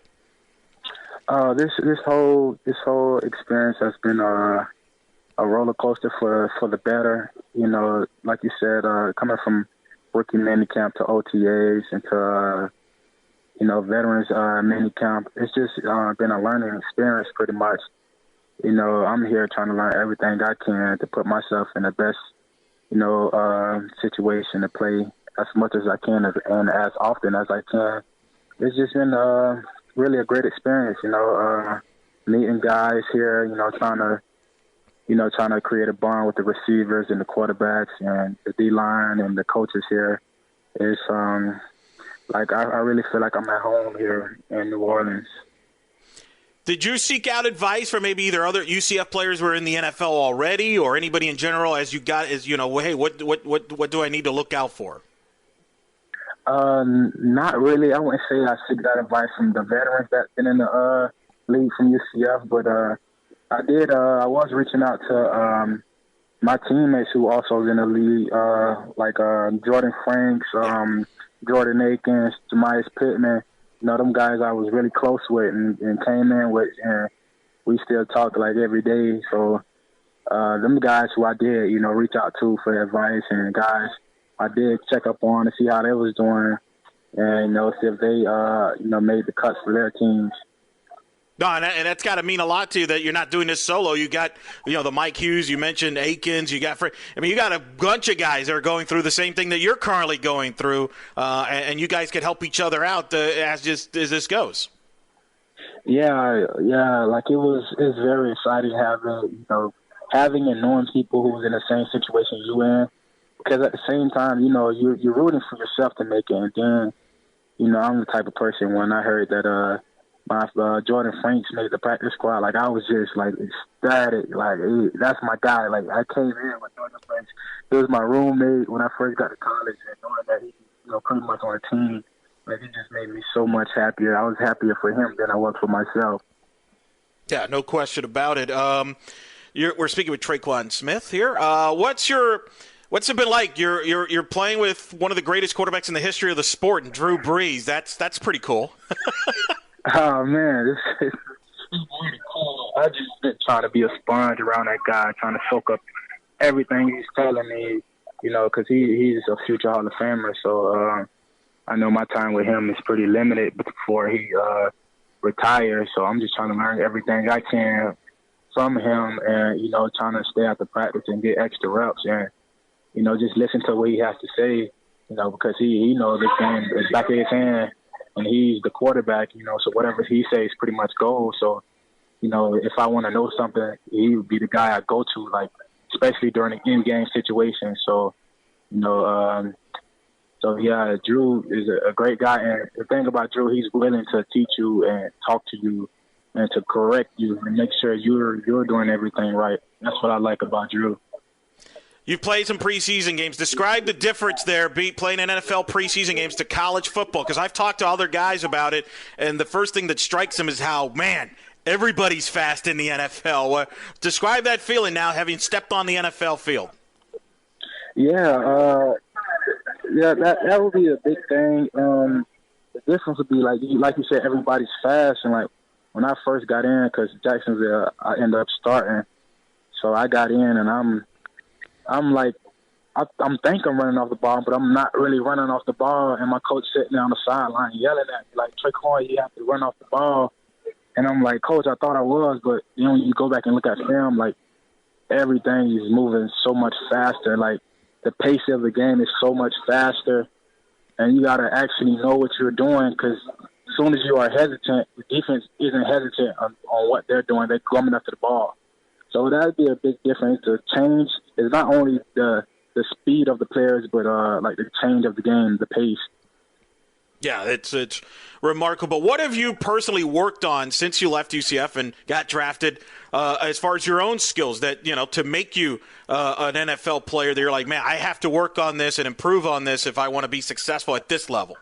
This whole experience has been a roller coaster for the better. You know, like you said, coming from rookie minicamp to OTAs and to you know, veterans minicamp. It's just been a learning experience pretty much. You know, I'm here trying to learn everything I can to put myself in the best, you know, situation to play as much as I can and as often as I can. It's just been really a great experience, you know, meeting guys here, you know, trying to create a bond with the receivers and the quarterbacks and the D-line and the coaches here. It's like, I really feel like I'm at home here in New Orleans.
Did you seek out advice from maybe either other UCF players who are in the NFL already, or anybody in general as you know, hey, what do I need to look out for?
Not really. I wouldn't say I seek that advice from the veterans that's been in the league from UCF, but I did. I was reaching out to my teammates who also was in the league, like Jordan Franks, Jordan Akins, Jemias Pittman, you know, them guys I was really close with and came in with, and we still talk like every day. So them guys who I did, you know, reach out to for advice, and guys I did check up on to see how they was doing, and, you know, see if they, you know, made the cuts for their teams.
No, and that's got to mean a lot to you that you're not doing this solo. You got, you know, the Mike Hughes, you mentioned Akins, you got a bunch of guys that are going through the same thing that you're currently going through, and you guys can help each other out as this goes.
Yeah, like it's very exciting having and knowing people who's in the same situation you in, because at the same time, you know, you're rooting for yourself to make it, and then, you know, I'm the type of person when I heard that Jordan Franks made the practice squad, like, I was just like ecstatic. Like, that's my guy. Like, I came in with Jordan Franks. He was my roommate when I first got to college, and knowing that he, you know, pretty much on the team, like, it just made me so much happier. I was happier for him than I was for myself.
Yeah, no question about it. We're speaking with Tre'Quan Smith here. What's it been like? You're playing with one of the greatest quarterbacks in the history of the sport, and Drew Brees. That's pretty cool.
Oh, man, this is really cool. I just been trying to be a sponge around that guy, trying to soak up everything he's telling me, you know, because he's a future Hall of Famer. So I know my time with him is pretty limited before he retires. So I'm just trying to learn everything I can from him and, you know, trying to stay after practice and get extra reps and, you know, just listen to what he has to say, you know, because he knows this game is back of his hand. And he's the quarterback, you know, so whatever he says pretty much goes. So, you know, if I want to know something, he would be the guy I go to, like, especially during an in-game situation. So, you know, yeah, Drew is a great guy. And the thing about Drew, he's willing to teach you and talk to you and to correct you and make sure you're doing everything right. That's what I like about Drew.
You've played some preseason games. Describe the difference there, playing in NFL preseason games to college football, because I've talked to other guys about it, and the first thing that strikes them is how, man, everybody's fast in the NFL. Describe that feeling now, having stepped on the NFL field.
Yeah, that would be a big thing. The difference would be, like you said, everybody's fast, and, like, when I first got in, because Jacksonville, I ended up starting, so I got in, and I'm like, I'm thinking I'm running off the ball, but I'm not really running off the ball. And my coach sitting there on the sideline yelling at me, like, Tre'Quan, you have to run off the ball. And I'm like, Coach, I thought I was, but, you know, when you go back and look at film, like, everything is moving so much faster. Like, the pace of the game is so much faster. and you got to actually know what you're doing, because as soon as you are hesitant, the defense isn't hesitant on what they're doing. They're coming after the ball. So that would be a big difference. The change is not only the speed of the players, but like the change of the game, the pace.
Yeah, it's remarkable. What have you personally worked on since you left UCF and got drafted, as far as your own skills that, to make you an NFL player that you're like, man, I have to work on this and improve on this if I want to be successful at this level?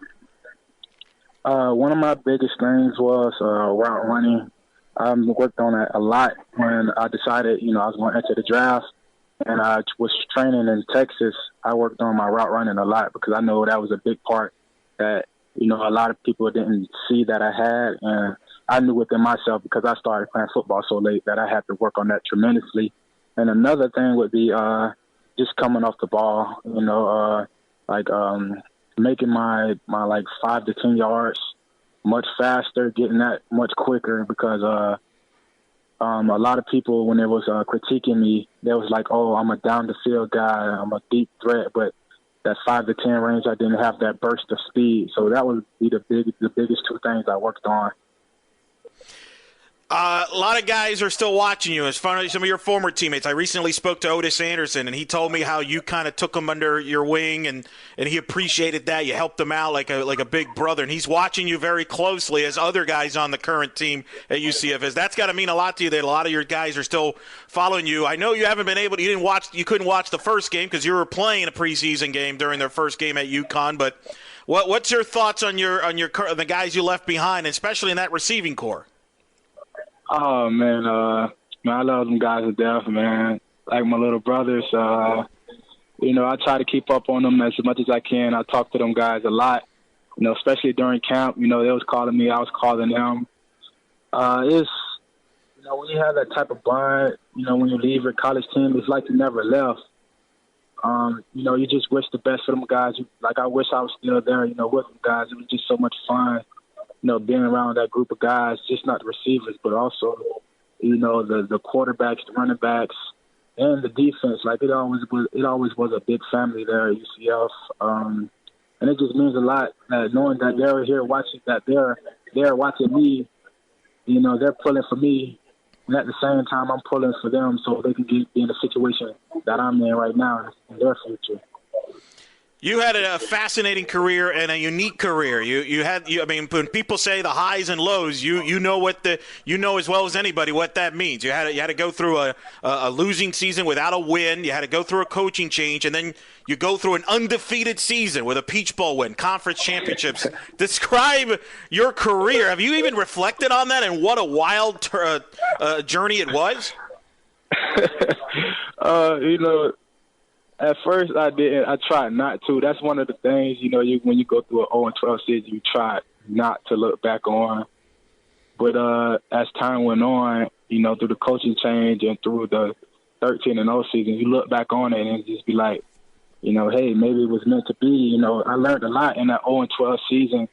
One of my biggest things was route running. I worked on it a lot when I decided, I was going to enter the draft, and I was training in Texas. I worked on my route running a lot because I know that was a big part that, a lot of people didn't see that I had, and I knew within myself because I started playing football so late that I had to work on that tremendously. And another thing would be just coming off the ball, making my 5 to 10 yards much faster, getting that much quicker, because a lot of people, when they was critiquing me, they was like, oh, I'm a down the field guy, I'm a deep threat, but that 5 to 10 range, I didn't have that burst of speed. So that would be the biggest two things I worked on.
A lot of guys are still watching you. As far as some of your former teammates, I recently spoke to Otis Anderson, and he told me how you kind of took him under your wing, and he appreciated that. You helped him out like a big brother, and he's watching you very closely as other guys on the current team at UCF. That's got to mean a lot to you that a lot of your guys are still following you. I know you haven't been able to. You couldn't watch the first game because you were playing a preseason game during their first game at UConn. But what's your thoughts on the guys you left behind, especially in that receiving corps?
Oh, man, I love them guys to death, man. Like my little brothers, I try to keep up on them as much as I can. I talk to them guys a lot, especially during camp. They was calling me, I was calling them. It's, when you have that type of bond, when you leave your college team, it's like you never left. You just wish the best for them guys. I wish I was still there, with them guys. It was just so much fun. Being around that group of guys, just not the receivers, but also, the quarterbacks, the running backs, and the defense. It always was a big family there at UCF. And it just means a lot knowing that they're here watching, that they're watching me. They're pulling for me, and at the same time, I'm pulling for them so they can be in the situation that I'm in right now in their future.
You had a fascinating career and a unique career. When people say the highs and lows, you know as well as anybody what that means. You had to go through a losing season without a win. You had to go through a coaching change, and then you go through an undefeated season with a Peach Bowl win, conference championships. Describe your career. Have you even reflected on that and what a wild journey it was? At first, I didn't. I tried not to. That's one of the things, when you go through an 0-12 season, you try not to look back on. But as time went on, through the coaching change and through the 13-0 season, you look back on it and just be like, hey, maybe it was meant to be. I learned a lot in that 0-12 season.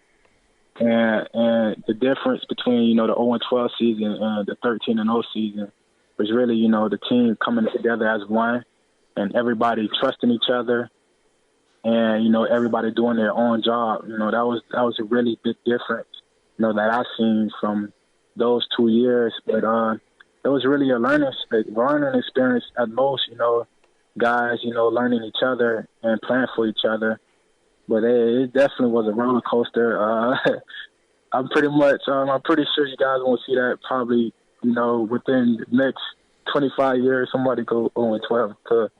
And the difference between, the 0-12 season and the 13-0 season was really, the team coming together as one. And everybody trusting each other, and everybody doing their own job. That was a really big difference, that I've seen from those 2 years. But it was really a learning experience at most. Guys, learning each other and playing for each other. But it definitely was a roller coaster. I'm pretty sure you guys won't see that probably, within the next 25 years, somebody go 0-12 to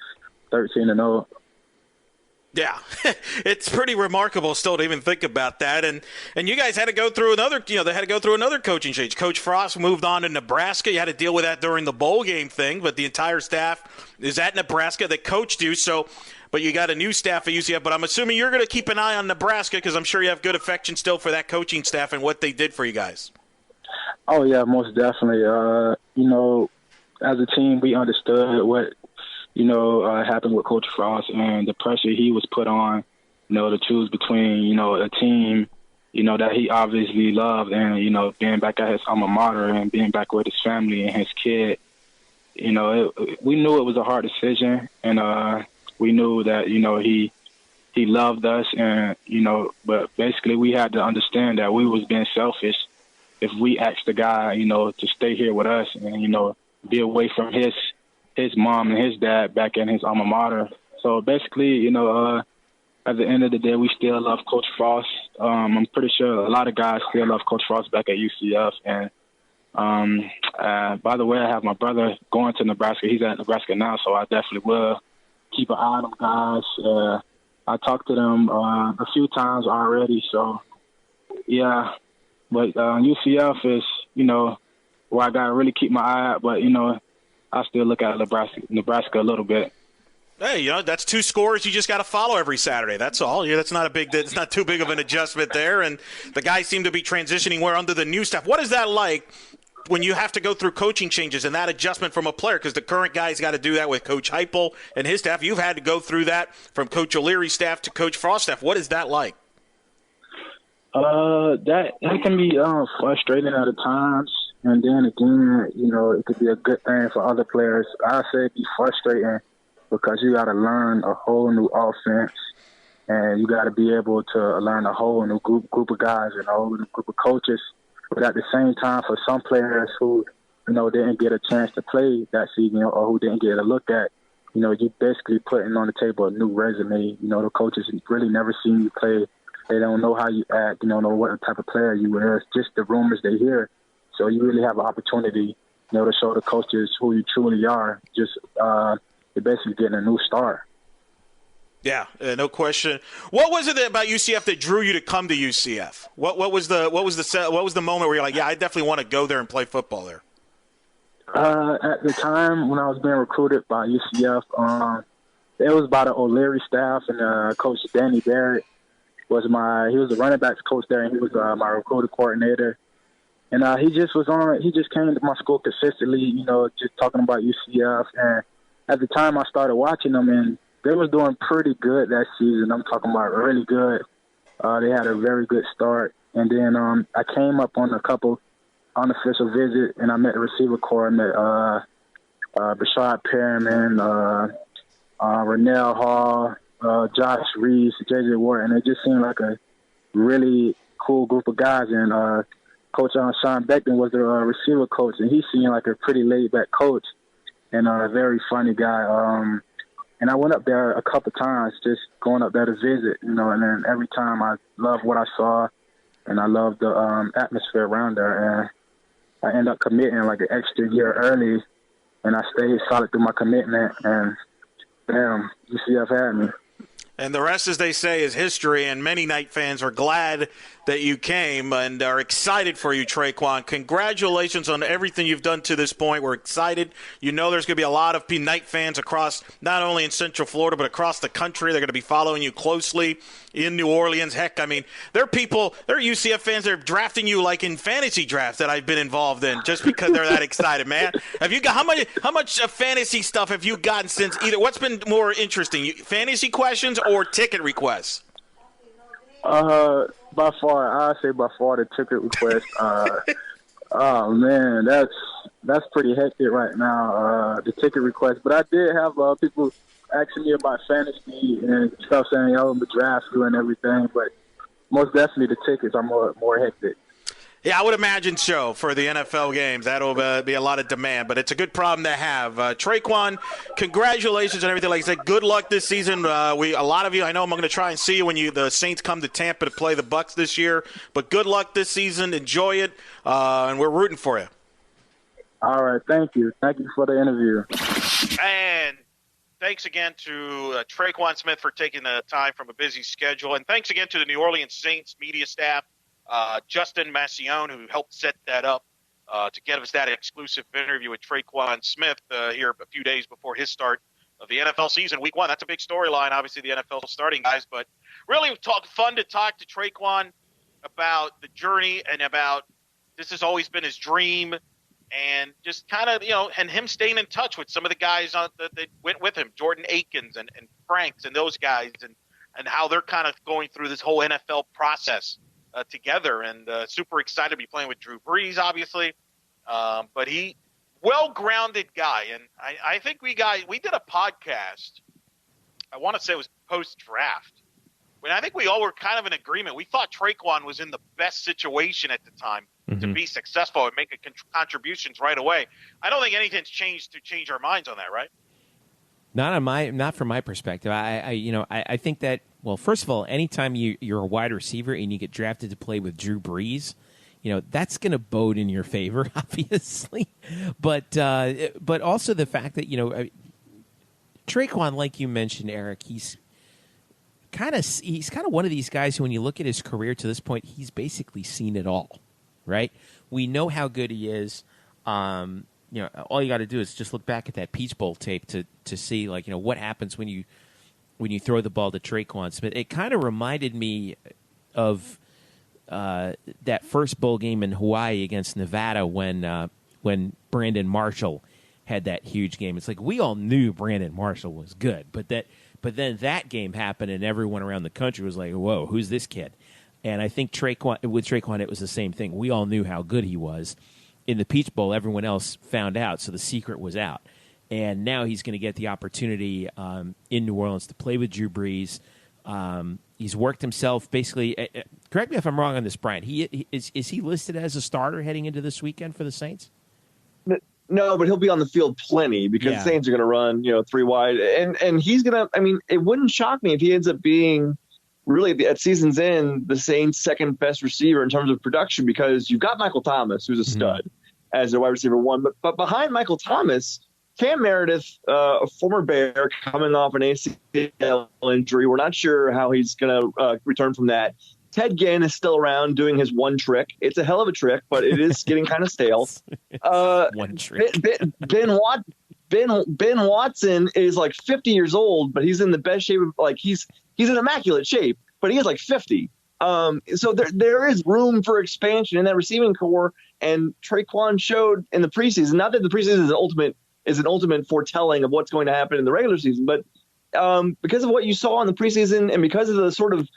13-0. Yeah, it's pretty remarkable still to even think about that. And you guys had to go through another, they had to go through another coaching change. Coach Frost moved on to Nebraska. You had to deal with that during the bowl game thing, but the entire staff is at Nebraska that coached you. So, but you got a new staff at UCF. But I'm assuming you're going to keep an eye on Nebraska because I'm sure you have good affection still for that coaching staff and what they did for you guys.
Oh, yeah, most definitely. As a team, we understood what, happened with Coach Frost and the pressure he was put on, to choose between, a team, that he obviously loved and, being back at his alma mater and being back with his family and his kid. We knew it was a hard decision, and we knew that, he he loved us, and but basically we had to understand that we was being selfish if we asked the guy, to stay here with us and be away from his mom and his dad back in his alma mater. So basically, at the end of the day, we still love Coach Frost. I'm pretty sure a lot of guys still love Coach Frost back at UCF. And by the way, I have my brother going to Nebraska. He's at Nebraska now, so I definitely will keep an eye on them guys. I talked to them a few times already. So, yeah. But UCF is, where I got to really keep my eye out. But, I still look at Nebraska a little bit.
Hey, that's 2 scores you just got to follow every Saturday. That's all. That's it's not too big of an adjustment there. And the guys seem to be transitioning well under the new staff. What is that like when you have to go through coaching changes and that adjustment from a player? Because the current guy's got to do that with Coach Heupel and his staff. You've had to go through that from Coach O'Leary's staff to Coach Frost's staff. What is that like?
That can be frustrating at times. And then again, it could be a good thing for other players. I say it'd be frustrating because you got to learn a whole new offense, and you got to be able to learn a whole new group of guys and a whole new group of coaches. But at the same time, for some players who, didn't get a chance to play that season or who didn't get a look at, you basically putting on the table a new resume. The coaches really never seen you play. They don't know how you act. They don't know what type of player you are. It's just the rumors they hear. So you really have an opportunity, to show the coaches who you truly are. Just you're basically getting a new start.
Yeah, no question. What was it about UCF that drew you to come to UCF? What was the moment where you're like, yeah, I definitely want to go there and play football there?
At the time when I was being recruited by UCF, it was by the O'Leary staff, and Coach Danny Barrett he was the running backs coach there, and he was my recruiting coordinator. And he just came to my school consistently, just talking about UCF. And at the time I started watching them, and they was doing pretty good that season. I'm talking about really good. They had a very good start. And then I came up on a couple unofficial visits, and I met the receiver corps. I met Bashard Perriman, Rennell Hall, Josh Reeves, J.J. Ward, and it just seemed like a really cool group of guys. And Coach Sean Beckton was the receiver coach, and he seemed like a pretty laid-back coach and a very funny guy. And I went up there a couple times, just going up there to visit, and then every time I loved what I saw, and I loved the atmosphere around there. And I ended up committing like an extra year early, and I stayed solid through my commitment, and damn, UCF had me.
And the rest, as they say, is history, and many Knight fans are glad that you came and are excited for you, Tre'Quan. Congratulations on everything you've done to this point. We're excited. There's going to be a lot of Knight fans across, not only in Central Florida, but across the country. They're going to be following you closely in New Orleans. Heck, there are UCF fans that are drafting you like in fantasy drafts that I've been involved in just because they're that excited, man. Have you got how much fantasy stuff have you gotten since either? What's been more interesting, fantasy questions or ticket requests?
By far, I say by far the ticket request. Oh man, that's pretty hectic right now. The ticket request, but I did have people asking me about fantasy and stuff, saying, "Oh, the draft you and everything." But most definitely, the tickets are more hectic.
Yeah, I would imagine so for the NFL games. That'll be a lot of demand, but it's a good problem to have. Tre'Quan, congratulations on everything. Like I said, good luck this season. A lot of you, I know I'm going to try and see you when the Saints come to Tampa to play the Bucs this year. But good luck this season. Enjoy it, and we're rooting for you.
All right, thank you. Thank you for the interview.
And thanks again to Tre'Quan Smith for taking the time from a busy schedule, and thanks again to the New Orleans Saints media staff. Justin Massione, who helped set that up to give us that exclusive interview with Tre'Quan Smith here a few days before his start of the NFL season, Week 1. That's a big storyline, obviously, the NFL starting guys. But really fun to talk to Tre'Quan about the journey and about this has always been his dream and just kind of, and him staying in touch with some of the guys that went with him, Jordan Akins and Franks and those guys, and how they're kind of going through this whole NFL process together, and super excited to be playing with Drew Brees, obviously. But he, well-grounded guy, and I think we did a podcast. I want to say it was post-draft, I think we all were kind of in agreement. We thought Tre'Quan was in the best situation at the time to be successful and make contributions right away. I don't think anything's changed to change our minds on that, right?
Not from my perspective. I think that, well, first of all, anytime you're a wide receiver and you get drafted to play with Drew Brees, that's going to bode in your favor, obviously. But also the fact that Tre'Quan, like you mentioned, Eric, he's kind of one of these guys who, when you look at his career to this point, he's basically seen it all, right? We know how good he is. All you got to do is just look back at that Peach Bowl tape to see, what happens when you throw the ball to Tre'Quan Smith. It kind of reminded me of that first bowl game in Hawaii against Nevada when Brandon Marshall had that huge game. It's like we all knew Brandon Marshall was good, but then that game happened and everyone around the country was like, "Whoa, who's this kid?" And I think with Tre'Quan, it was the same thing. We all knew how good he was. In the Peach Bowl, everyone else found out, so the secret was out. And now he's going to get the opportunity in New Orleans to play with Drew Brees. He's worked himself basically. Correct me if I'm wrong on this, Brian. Is he listed as a starter heading into this weekend for the Saints?
No, but he'll be on the field plenty because the Saints are going to run, 3 wide, and he's going to. I mean, it wouldn't shock me if he ends up being really at season's end the Saints' second best receiver in terms of production, because you've got Michael Thomas, who's a stud, as their wide receiver 1, but behind Michael Thomas, Cam Meredith, a former Bear coming off an ACL injury. We're not sure how he's going to return from that. Ted Ginn is still around doing his one trick. It's a hell of a trick, but it is getting kind of stale.
One trick.
Ben Watson is like 50 years old, but he's in the best shape. He's in immaculate shape, but he is like 50. So there is room for expansion in that receiving core. And Tre'Quan showed in the preseason, not that the preseason is an ultimate foretelling of what's going to happen in the regular season, but because of what you saw in the preseason and because of the sort of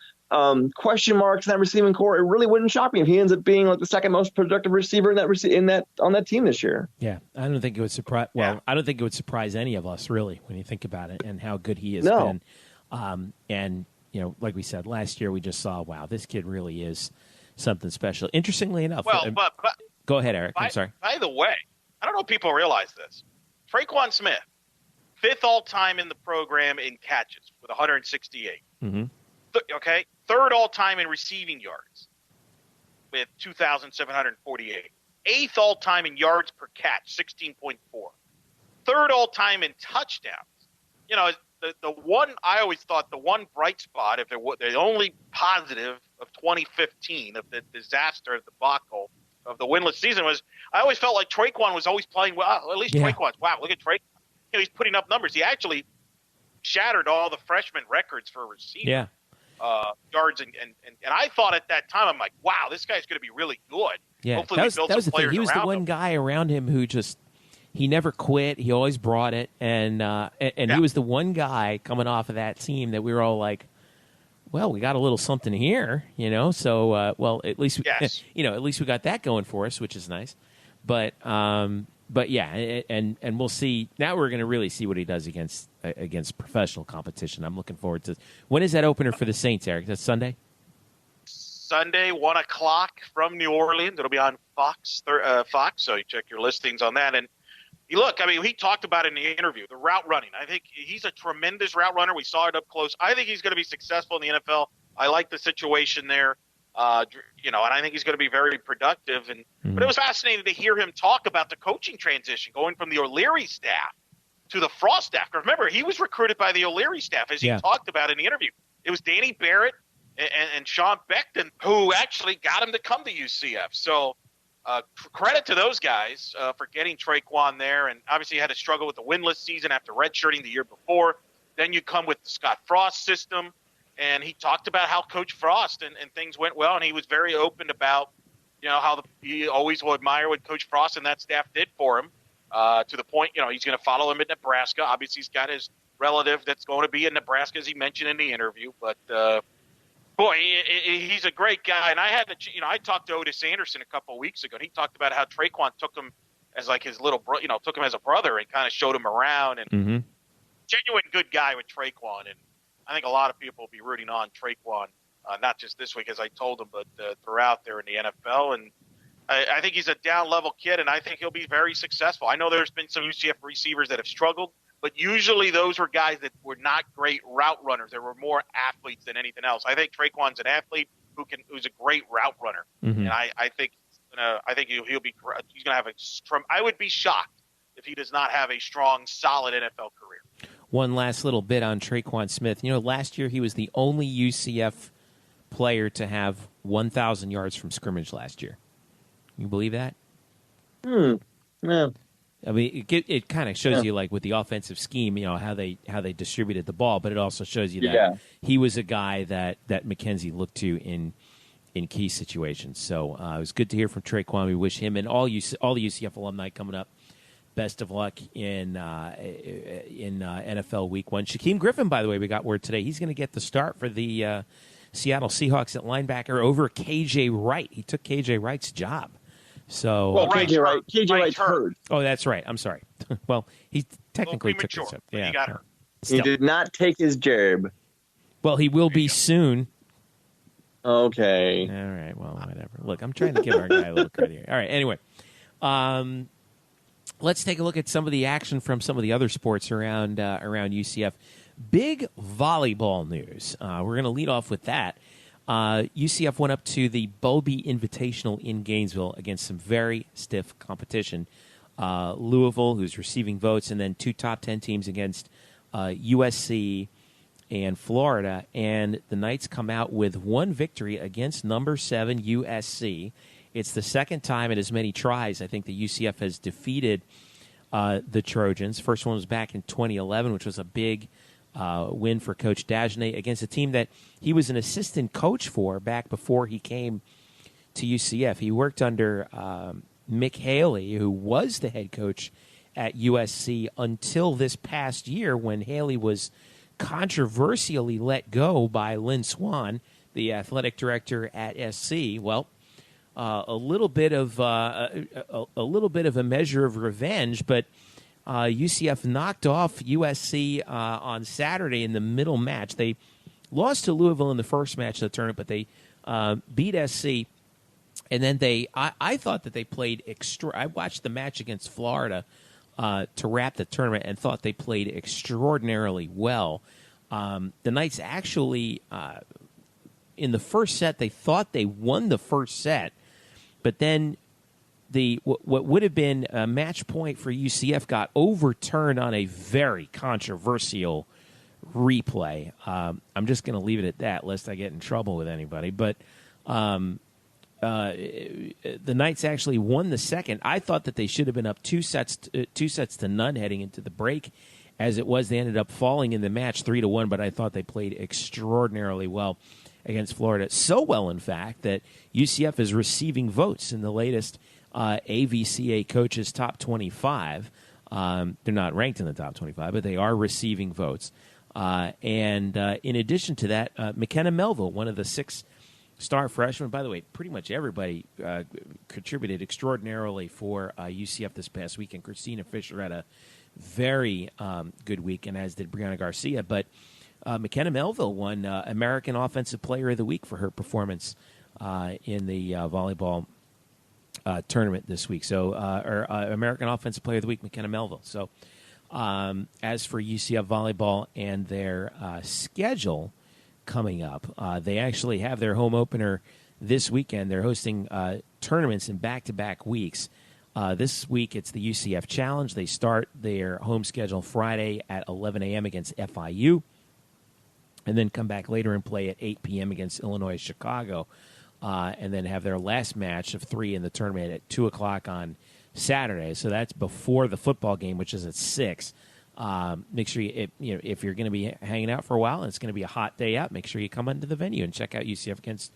question marks in that receiving core, it really wouldn't shock me if he ends up being like the second most productive receiver on that team this year.
Yeah, I don't think it would surprise. Well, I don't think it would surprise any of us really when you think about it and how good he has been. And like we said last year, we just saw, wow, this kid really is something special. Interestingly enough,
but
go ahead, Eric. I'm sorry.
By the way, I don't know if people realize this. Tre'Quan Smith, 5th all-time in the program in catches with 168.
Mm-hmm.
Okay, 3rd all-time in receiving yards with 2,748. 8th all-time in yards per catch, 16.4. 3rd all-time in touchdowns. The one I always thought the one bright spot, if there was the only positive of 2015 of the disaster, the debacle of the winless season, was I always felt like Tre'Quan was always playing well. At least Tre'Quan's, wow, look at Tre'Quan. He's putting up numbers. He actually shattered all the freshman records for receiving yards, and I thought at that time, I'm like, wow, this guy's going to be really good.
Yeah,
hopefully
that was the thing. He was the one guy around him who just. He never quit. He always brought it, and he was the one guy coming off of that team that we were all like, "Well, we got a little something here, So, at least at least we got that going for us, which is nice. But yeah, and we'll see. Now we're going to really see what he does against professional competition. I'm looking forward to. When is that opener for the Saints, Eric? That's Sunday.
Sunday, 1:00 from New Orleans. It'll be on Fox. So you check your listings on that. And he talked about it in the interview, the route running. I think he's a tremendous route runner. We saw it up close. I think he's going to be successful in the NFL. I like the situation there, and I think he's going to be very productive. But it was fascinating to hear him talk about the coaching transition, going from the O'Leary staff to the Frost staff. Because remember, he was recruited by the O'Leary staff, as he talked about in the interview. It was Danny Barrett and Sean Beckton who actually got him to come to UCF. So credit to those guys for getting Tre'Quan there. And obviously had to struggle with the winless season after redshirting the year before. Then you come with the Scott Frost system. And he talked about how Coach Frost and things went well. And he was very open about, how he always will admire what Coach Frost and that staff did for him to the point, he's going to follow him at Nebraska. Obviously, he's got his relative that's going to be in Nebraska, as he mentioned in the interview. But, boy, he's a great guy. And I talked to Otis Anderson a couple of weeks ago. And he talked about how Tre'Quan took him as like his little took him as a brother and kind of showed him around. And genuine good guy with Tre'Quan. And I think a lot of people will be rooting on Tre'Quan, not just this week, as I told them, but throughout there in the NFL. And I think he's a down-level kid, and I think he'll be very successful. I know there's been some UCF receivers that have struggled, but usually those were guys that were not great route runners. They were more athletes than anything else. I think Tre'Quan's an athlete who's a great route runner, and I think he'll be. He's going to have a. I would be shocked if he does not have a strong, solid NFL career.
One last little bit on Tre'Quan Smith. Last year he was the only UCF player to have 1,000 yards from scrimmage last year. You believe that?
Yeah.
I mean, it kind of shows you, like, with the offensive scheme, how they distributed the ball, but it also shows you that he was a guy that McKenzie looked to in key situations. So it was good to hear from Tre'Quan. We wish him and all the UCF alumni coming up best of luck in NFL Week 1. Shaquem Griffin, by the way, we got word today, he's going to get the start for the Seattle Seahawks at linebacker over KJ Wright. He took KJ Wright's job. So,
KJ Wright's hurt.
Oh, that's right. I'm sorry. Well, he technically took his job.
Yeah, he got hurt.
He did not take his jab.
Well, he will be soon.
Okay.
All right. Well, whatever. Look, I'm trying to give our guy a little credit here. All right. Anyway, let's take a look at some of the action from some of the other sports around UCF. Big volleyball news. We're going to lead off with that. UCF went up to the Bulby Invitational in Gainesville against some very stiff competition. Louisville, who's receiving votes, and then 2 top 10 teams against USC and Florida. And the Knights come out with one victory against number 7 USC. It's the second time in as many tries I think the UCF has defeated the Trojans. First one was back in 2011, which was a big win for Coach Dagenet against a team that he was an assistant coach for back before he came to UCF. He worked under Mick Haley, who was the head coach at USC until this past year when Haley was controversially let go by Lynn Swan, the athletic director at SC. Well, a little bit of a measure of revenge, but UCF knocked off USC on Saturday in the middle match. They lost to Louisville in the first match of the tournament, but they beat SC. And then I thought that they played I watched the match against Florida to wrap the tournament and thought they played extraordinarily well. The Knights actually, in the first set, they thought they won the first set, but then what would have been a match point for UCF got overturned on a very controversial replay. I'm just going to leave it at that, lest I get in trouble with anybody. But the Knights actually won the second. I thought that they should have been up 2 sets to none heading into the break. As it was, they ended up falling in the match 3-1. But I thought they played extraordinarily well against Florida. So well, in fact, that UCF is receiving votes in the latest AVCA Coaches Top 25. They're not ranked in the top 25, but they are receiving votes. And in addition to that, McKenna Melville, one of the 6-star freshmen. By the way, pretty much everybody contributed extraordinarily for UCF this past weekend. Christina Fisher had a very good weekend, as did Brianna Garcia. But McKenna Melville won American Offensive Player of the Week for her performance in the volleyball tournament this week. So, American Offensive Player of the Week, McKenna Melville. So, as for UCF volleyball and their schedule coming up, they actually have their home opener this weekend. They're hosting tournaments in back-to-back weeks. This week, it's the UCF Challenge. They start their home schedule Friday at 11 a.m. against FIU, and then come back later and play at 8 p.m. against Illinois Chicago. And then have their last match of 3 in the tournament at 2 o'clock on Saturday. So that's before the football game, which is at 6. Make sure if you're going to be hanging out for a while and it's going to be a hot day out, make sure you come into the venue and check out UCF against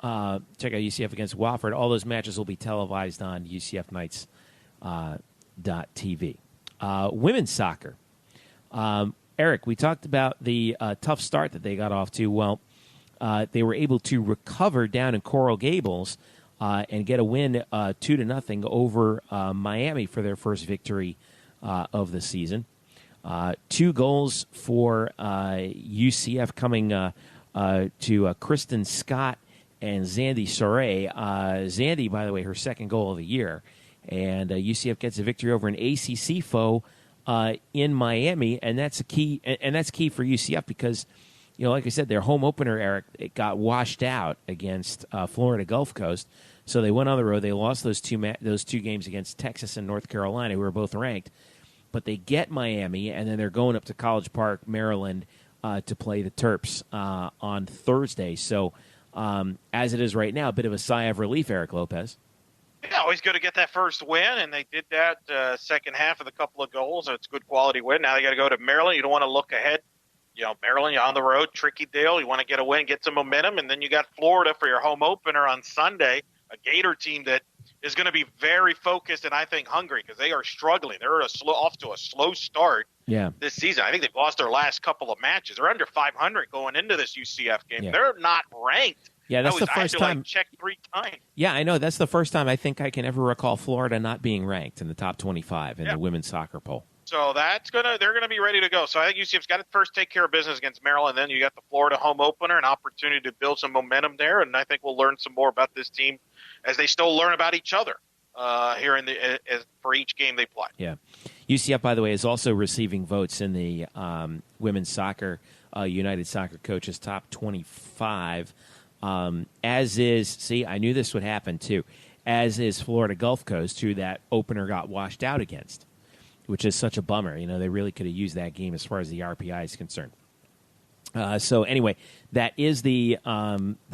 Wofford. All those matches will be televised on UCFKnights.tv. Women's soccer. Eric, we talked about the tough start that they got off to. Well, they were able to recover down in Coral Gables and get a win 2-0 over Miami for their first victory of the season. 2 goals for UCF coming to Kristen Scott and Zandy Soray. Zandy, by the way, her second goal of the year. And UCF gets a victory over an ACC foe in Miami, and that's a key. And that's key for UCF because, like I said, their home opener, Eric, it got washed out against Florida Gulf Coast. So they went on the road. They lost those two games against Texas and North Carolina, who were both ranked. But they get Miami, and then they're going up to College Park, Maryland, to play the Terps on Thursday. So as it is right now, a bit of a sigh of relief, Eric Lopez.
Yeah, always good to get that first win, and they did that second half with a couple of goals. It's a good quality win. Now they got to go to Maryland. You don't want to look ahead. Maryland, you're on the road, tricky deal. You want to get a win, get some momentum, and then you got Florida for your home opener on Sunday, a Gator team that is going to be very focused and I think hungry because they are struggling. They're off to a slow start this season. I think they've lost their last couple of matches. They're under 500 going into this UCF game. Yeah. They're not ranked.
Yeah, that's the first time.
Checked 3 times.
Yeah, I know. That's the first time I think I can ever recall Florida not being ranked in the top 25 in the women's soccer poll.
So they're gonna be ready to go. So I think UCF's got to first take care of business against Maryland. Then you got the Florida home opener, an opportunity to build some momentum there. And I think we'll learn some more about this team as they still learn about each other here for each game they play.
Yeah, UCF, by the way, is also receiving votes in the women's soccer United Soccer Coaches top 25. As is, I knew this would happen too. As is Florida Gulf Coast, who that opener got washed out against, which is such a bummer. They really could have used that game as far as the RPI is concerned. So anyway, that is the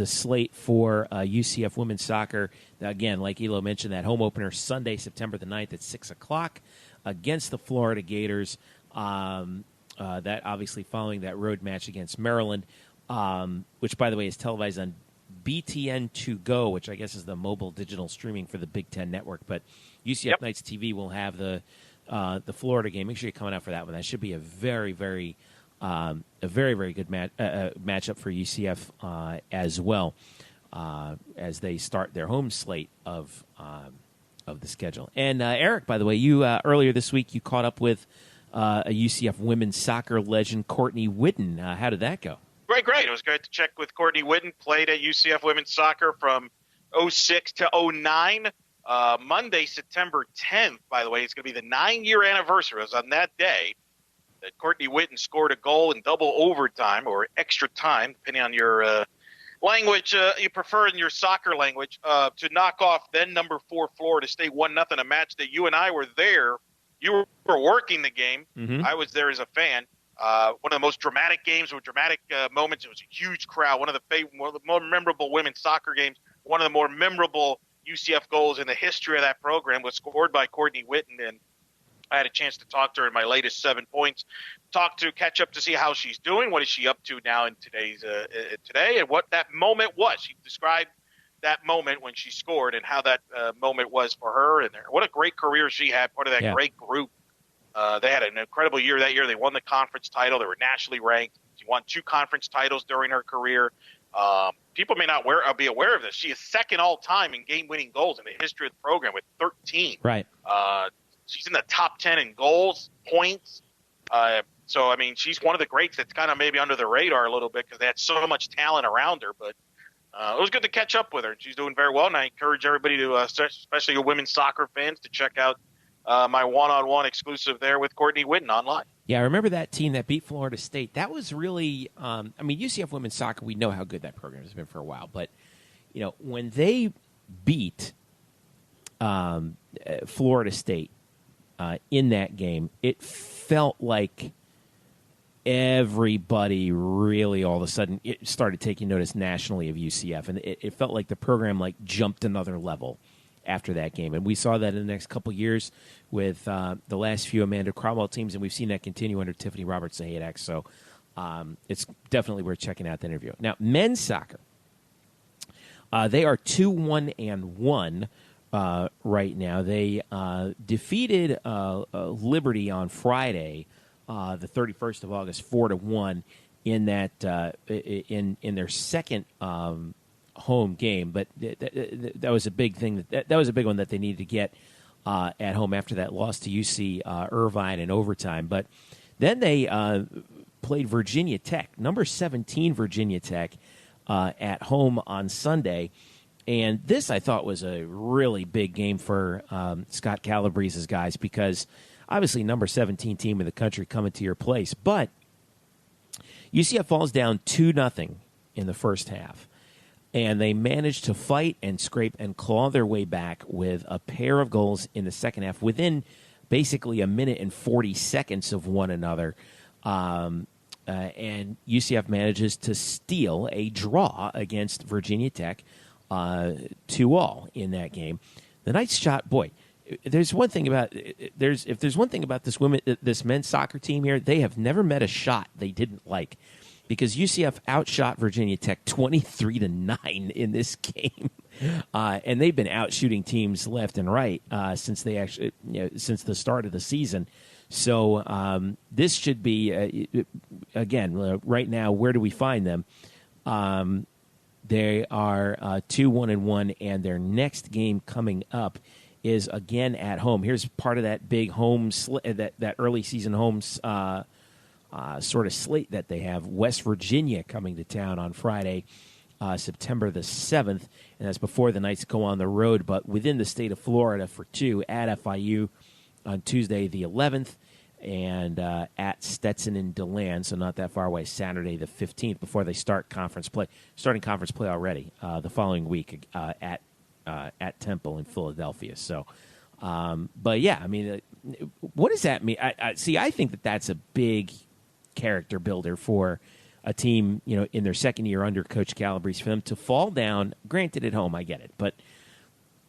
slate for UCF women's soccer. Again, like Elo mentioned, that home opener Sunday, September the 9th at 6 o'clock against the Florida Gators. That obviously following that road match against Maryland, which, by the way, is televised on BTN2Go, which I guess is the mobile digital streaming for the Big Ten Network. But UCF Nights TV will have the Florida game. Make sure you're coming out for that one. That should be a very, very good matchup for UCF as well as they start their home slate of the schedule. And Eric, by the way, you earlier this week you caught up with a UCF women's soccer legend, Courtney Whidden. How did that go?
Great. It was great to check with Courtney Whidden. Played at UCF women's soccer from 06 to 09. Monday, September 10th, by the way, it's going to be the 9-year anniversary. It was on that day that Courtney Whidden scored a goal in double overtime or extra time, depending on your language you prefer in your soccer language, to knock off then number 4 Florida State 1-0, a match that you and I were there. You were working the game. Mm-hmm. I was there as a fan. One of the most dramatic games with dramatic moments. It was a huge crowd. One of the more memorable women's soccer games. One of the more memorable UCF goals in the history of that program was scored by Courtney Whidden, and I had a chance to talk to her in my latest 7 points. Catch up to see how she's doing. What is she up to now in today, and what that moment was. She described that moment when she scored and how that moment was for her, and what a great career she had. Part of that great group. They had an incredible year that year. They won the conference title. They were nationally ranked. She won 2 conference titles during her career. People may not be aware of this. She is second all-time in game-winning goals in the history of the program with 13.
Right.
She's in the top 10 in goals, points. So, I mean, she's one of the greats that's kind of maybe under the radar a little bit because they had so much talent around her. But it was good to catch up with her. She's doing very well, and I encourage everybody to, especially your women's soccer fans, to check out my one-on-one exclusive there with Courtney Whidden online.
Yeah, I remember that team that beat Florida State. That was really UCF women's soccer, we know how good that program has been for a while. But, when they beat Florida State in that game, it felt like everybody really all of a sudden it started taking notice nationally of UCF. And it felt like the program jumped another level after that game. And we saw that in the next couple of years with the last few Amanda Cromwell teams, and we've seen that continue under Tiffany Roberts-Zahadak. So it's definitely worth checking out the interview. Now, men's soccer, they are 2-1-1 right now. They defeated Liberty on Friday, the 31st of August, 4-1 in that in their second home game, but that was a big thing. That was a big one that they needed to get at home after that loss to UC Irvine in overtime. But Then they played Virginia Tech, number 17 Virginia Tech, at home on Sunday. And this, I thought, was a really big game for Scott Calabrese's guys because obviously number 17 team in the country coming to your place. But UCF falls down 2-0 in the first half. And they managed to fight and scrape and claw their way back with a pair of goals in the second half within basically a minute and 40 seconds of one another. And UCF manages to steal a draw against Virginia Tech 2-2 in that game. The Knights shot, boy, there's one thing about this men's soccer team here, they have never met a shot they didn't like. Because UCF outshot Virginia Tech 23-9 in this game, and they've been out shooting teams left and right since the start of the season. So this should be again right now. Where do we find them? They are 2-1-1, and their next game coming up is again at home. Here's part of that big home that early season homes. Sort of slate that they have. West Virginia coming to town on Friday, September the 7th, and that's before the Knights go on the road, but within the state of Florida for 2 at FIU on Tuesday the 11th, and at Stetson and DeLand, so not that far away, Saturday the 15th, before they start conference play. Starting conference play already the following week at Temple in Philadelphia. So, but yeah, I mean, what does that mean? I think that's a big character builder for a team, in their second year under Coach Calabrese, for them to fall down, granted at home, I get it, but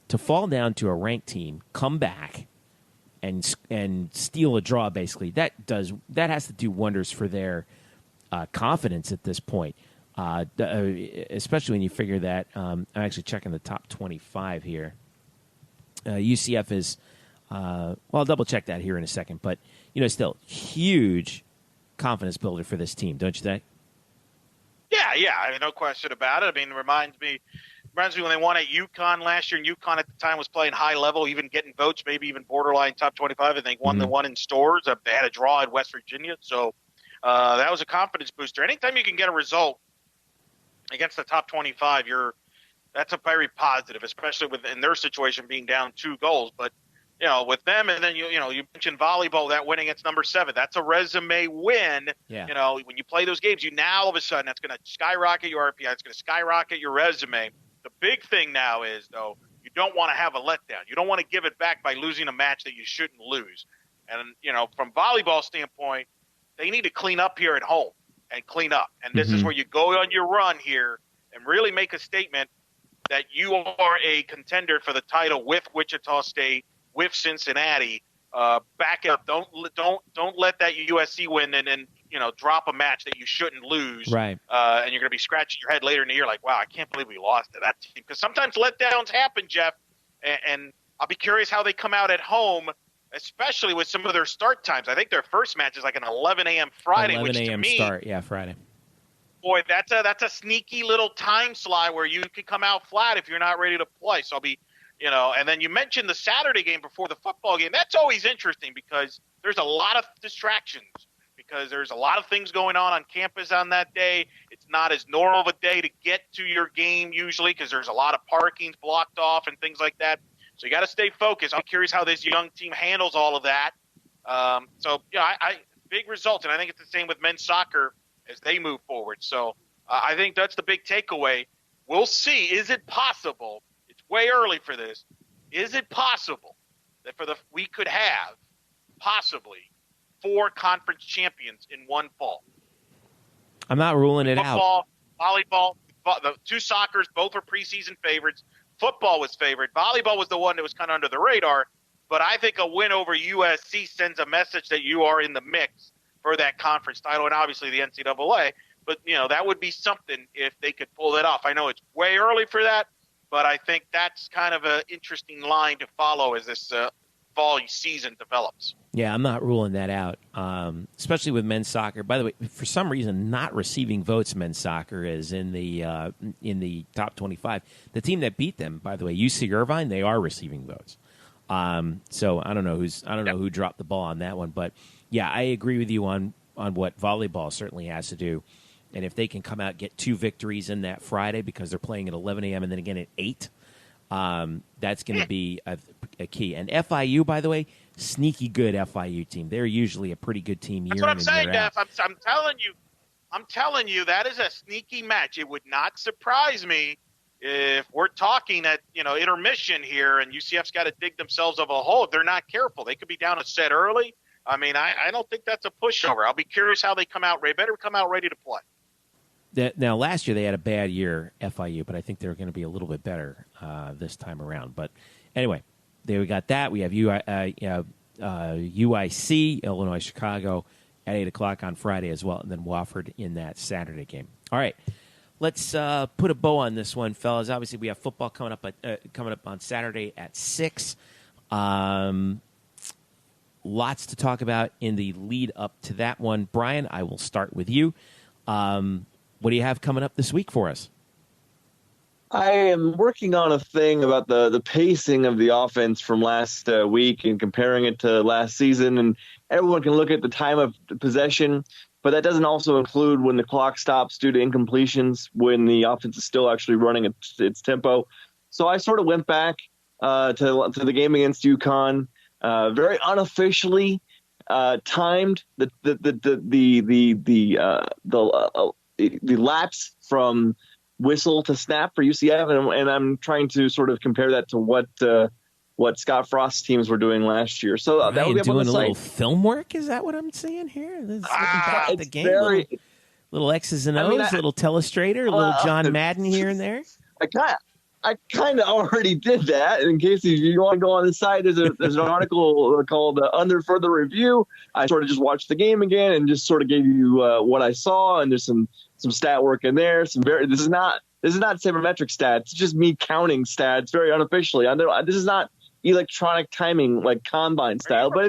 to fall down to a ranked team, come back and steal a draw, basically, that has to do wonders for their confidence at this point, especially when you figure that, I'm actually checking the top 25 here. UCF is, I'll double check that here in a second, but, still huge confidence builder for this team, don't you think?
Yeah, I mean, no question about it. I mean, it reminds me when they won at UConn last year, and UConn at the time was playing high level, even getting votes, maybe even borderline top 25. I think won the one in stores. They had a draw at West Virginia, so that was a confidence booster. Anytime you can get a result against the top 25, that's a very positive, especially in their situation being down 2 goals. But with them, and then you mentioned volleyball, that win against number 7. That's a resume win. Yeah. When you play those games, now all of a sudden that's going to skyrocket your RPI. It's going to skyrocket your resume. The big thing now is, though, you don't want to have a letdown. You don't want to give it back by losing a match that you shouldn't lose. And from volleyball standpoint, they need to clean up here at home and clean up. And this is where you go on your run here and really make a statement that you are a contender for the title with Wichita State, with Cincinnati. Back up. Don't let that USC win and drop a match that you shouldn't lose. Right. And you're going to be scratching your head later in the year like, wow, I can't believe we lost to that team. Because sometimes letdowns happen, Jeff. And I'll be curious how they come out at home, especially with some of their start times. I think their first match is like an 11 a.m. Friday.
11 a.m. start, yeah, Friday.
Boy, that's a sneaky little time slot where you could come out flat if you're not ready to play. So I'll be – and then you mentioned the Saturday game before the football game. That's always interesting because there's a lot of distractions because there's a lot of things going on campus on that day. It's not as normal of a day to get to your game usually because there's a lot of parkings blocked off and things like that. So you got to stay focused. I'm curious how this young team handles all of that. Big results, and I think it's the same with men's soccer as they move forward. So I think that's the big takeaway. We'll see. Is it possible? Way early for this. Is it possible that we could have possibly 4 conference champions in one fall?
I'm not ruling it
out.
Football,
volleyball, the 2 soccers, both were preseason favorites. Football was favored. Volleyball was the one that was kind of under the radar. But I think a win over USC sends a message that you are in the mix for that conference title, and obviously the NCAA. But, that would be something if they could pull that off. I know it's way early for that. But I think that's kind of an interesting line to follow as this fall season develops.
Yeah, I'm not ruling that out, especially with men's soccer. By the way, for some reason, not receiving votes men's soccer is in the top 25. The team that beat them, by the way, UC Irvine, they are receiving votes. So I don't know who dropped the ball on that one, but yeah, I agree with you on what volleyball certainly has to do. And if they can come out and get 2 victories in that Friday because they're playing at 11 a.m. and then again at 8, that's going to be a key. And FIU, by the way, sneaky good FIU team. They're usually a pretty good team year in and year out.
That's what I'm saying, Def. I'm telling you, that is a sneaky match. It would not surprise me if we're talking at intermission here and UCF's got to dig themselves of a hole. If they're not careful, they could be down a set early. I mean, I don't think that's a pushover. I'll be curious how they come out. They better come out ready to play.
Now, last year they had a bad year, FIU, but I think they're going to be a little bit better this time around. But anyway, there we got that. We have UIC, Illinois, Chicago, at 8 o'clock on Friday as well, and then Wofford in that Saturday game. All right, let's put a bow on this one, fellas. Obviously, we have football coming up on Saturday at 6. Lots to talk about in the lead up to that one. Brian, I will start with you. What do you have coming up this week for us?
I am working on a thing about the pacing of the offense from last week and comparing it to last season. And everyone can look at the time of possession, but that doesn't also include when the clock stops due to incompletions, when the offense is still actually running at its tempo. So I sort of went back to the game against UConn, very unofficially timed the lapse from whistle to snap for UCF, and I'm trying to sort of compare that to what Scott Frost's teams were doing last year. So that would be up on the site.
Little film work, is that what I'm seeing here? Looking back at the game, little X's and O's, little telestrator, little John Madden here and there.
I kind of already did that. In case you want to go on the site, there's an article called Under Further Review. I sort of just watched the game again and just sort of gave you what I saw, and there's some stat work in there. This is not sabermetric stats. It's just me counting stats very unofficially. This is not electronic timing like combine style. Are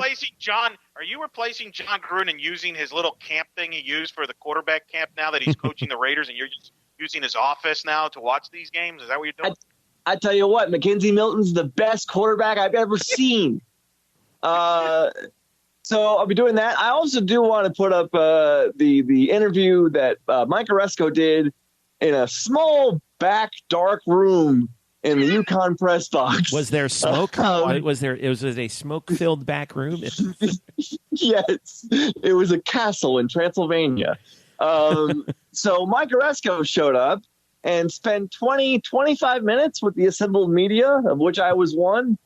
you replacing John Gruden and using his little camp thing he used for the quarterback camp now that he's coaching the Raiders, and you're just using his office now to watch these games? Is that what you're doing?
I tell you what, Mackenzie Milton's the best quarterback I've ever seen. So I'll be doing that. I also do want to put up the interview that Mike Oresco did in a small back dark room in the UConn press box.
Was there smoke? Was a smoke-filled back room?
Yes, it was a castle in Transylvania. So Mike Oresco showed up and spent 25 minutes with the assembled media, of which I was one.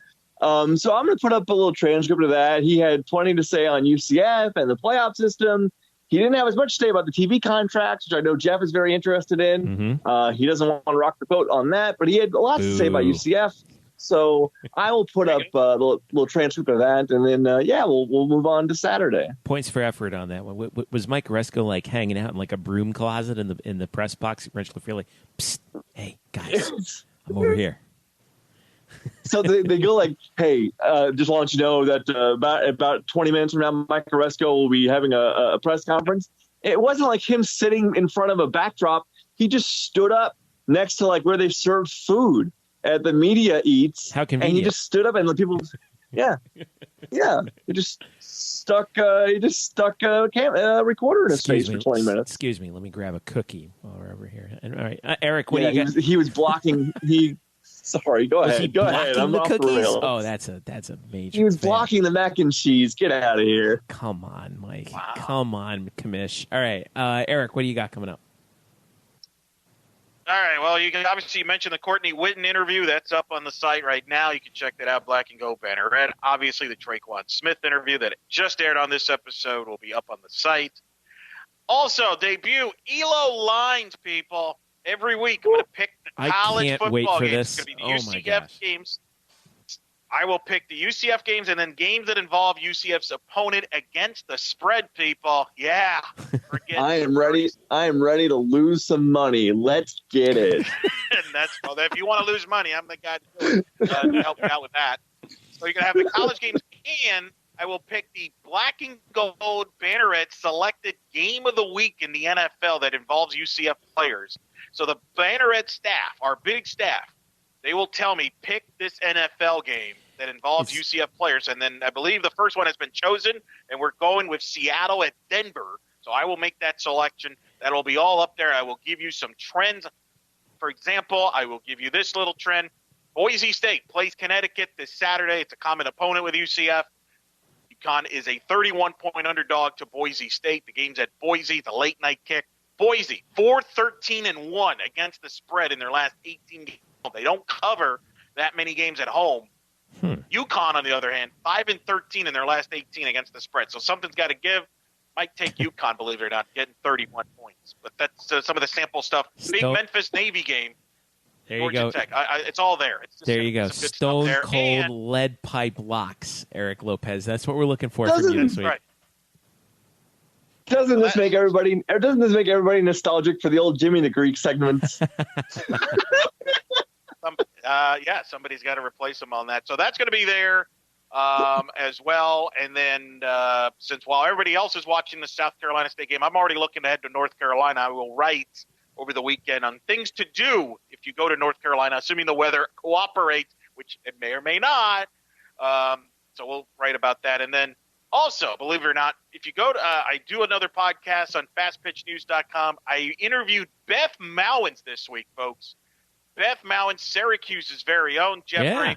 So I'm going to put up a little transcript of that. He had plenty to say on UCF and the playoff system. He didn't have as much to say about the TV contracts, which I know Jeff is very interested in.
Mm-hmm.
He doesn't want to rock the boat on that, but he had a lot to say about UCF. So I will put up a little transcript of that, and then we'll move on to Saturday.
Points for effort on that one. Was Mike Oresco like hanging out in like a broom closet in the press box? Rich LaFleur, like, psst, hey guys, I'm over here.
So they go like, hey, just want you to know that about 20 minutes from now, Mike Oresco will be having a press conference. It wasn't like him sitting in front of a backdrop. He just stood up next to like where they served food at the media eats.
How convenient.
And he just stood up and the people, he just stuck a recorder in his face for 20 minutes.
Excuse me, let me grab a cookie while we're over here. And all right, Eric, what do you got?
He was blocking. Sorry, go ahead. Go ahead. I'm
the
off
cookies?
the rails.
Oh, that's a major.
He was blocking the mac and cheese. Get out of here.
Come on, Mike. Wow. Come on, Kamish. All right, Eric, what do you got coming up?
All right. Well, you can obviously mention the Courtney Witten interview. That's up on the site right now. You can check that out. Black and Gold Banneret. Obviously, the Tre'Quan Smith interview that just aired on this episode will be up on the site. Also, debut ELO lines, people. Every week, I'm going to pick the college football
wait for
games.
This.
It's going to be the UCF games. I will pick the UCF games and then games that involve UCF's opponent against the spread, people. Yeah.
I am ready. I am ready to lose some money. Let's get it.
And if you want to lose money, I'm the guy to help you out with that. So you're going to have the college games, and I will pick the Black and Gold Banneret selected game of the week in the NFL that involves UCF players. So the Banneret staff, our big staff, they will tell me, pick this NFL game that involves UCF players. And then I believe the first one has been chosen, and we're going with Seattle at Denver. So I will make that selection. That'll be all up there. I will give you some trends. For example, I will give you this little trend. Boise State plays Connecticut this Saturday. It's a common opponent with UCF. UConn is a 31-point underdog to Boise State. The game's at Boise, the late-night kick. Boise, 4-13-1 against the spread in their last 18 games. They don't cover that many games at home. UConn, on the other hand, 5-13 in their last 18 against the spread. So something's got to give. Might take UConn, believe it or not, getting 31 points. But that's some of the sample stuff. Big Memphis-Navy game.
There you go.
Tech. It's all there. It's
there you go. Stone cold lead pipe locks, Eric Lopez. That's what we're looking for from you this week.
Right.
Doesn't this make everybody nostalgic for the old Jimmy the Greek segments?
Somebody's got to replace him on that. So that's going to be there as well. And then since while everybody else is watching the South Carolina State game, I'm already looking ahead to North Carolina. I will write over the weekend on things to do if you go to North Carolina, assuming the weather cooperates, which it may or may not. So we'll write about that. And then also, believe it or not, if you go to I do another podcast on fastpitchnews.com. I interviewed Beth Mowins this week, folks. Beth Mowins, Syracuse's very own. Jeffrey,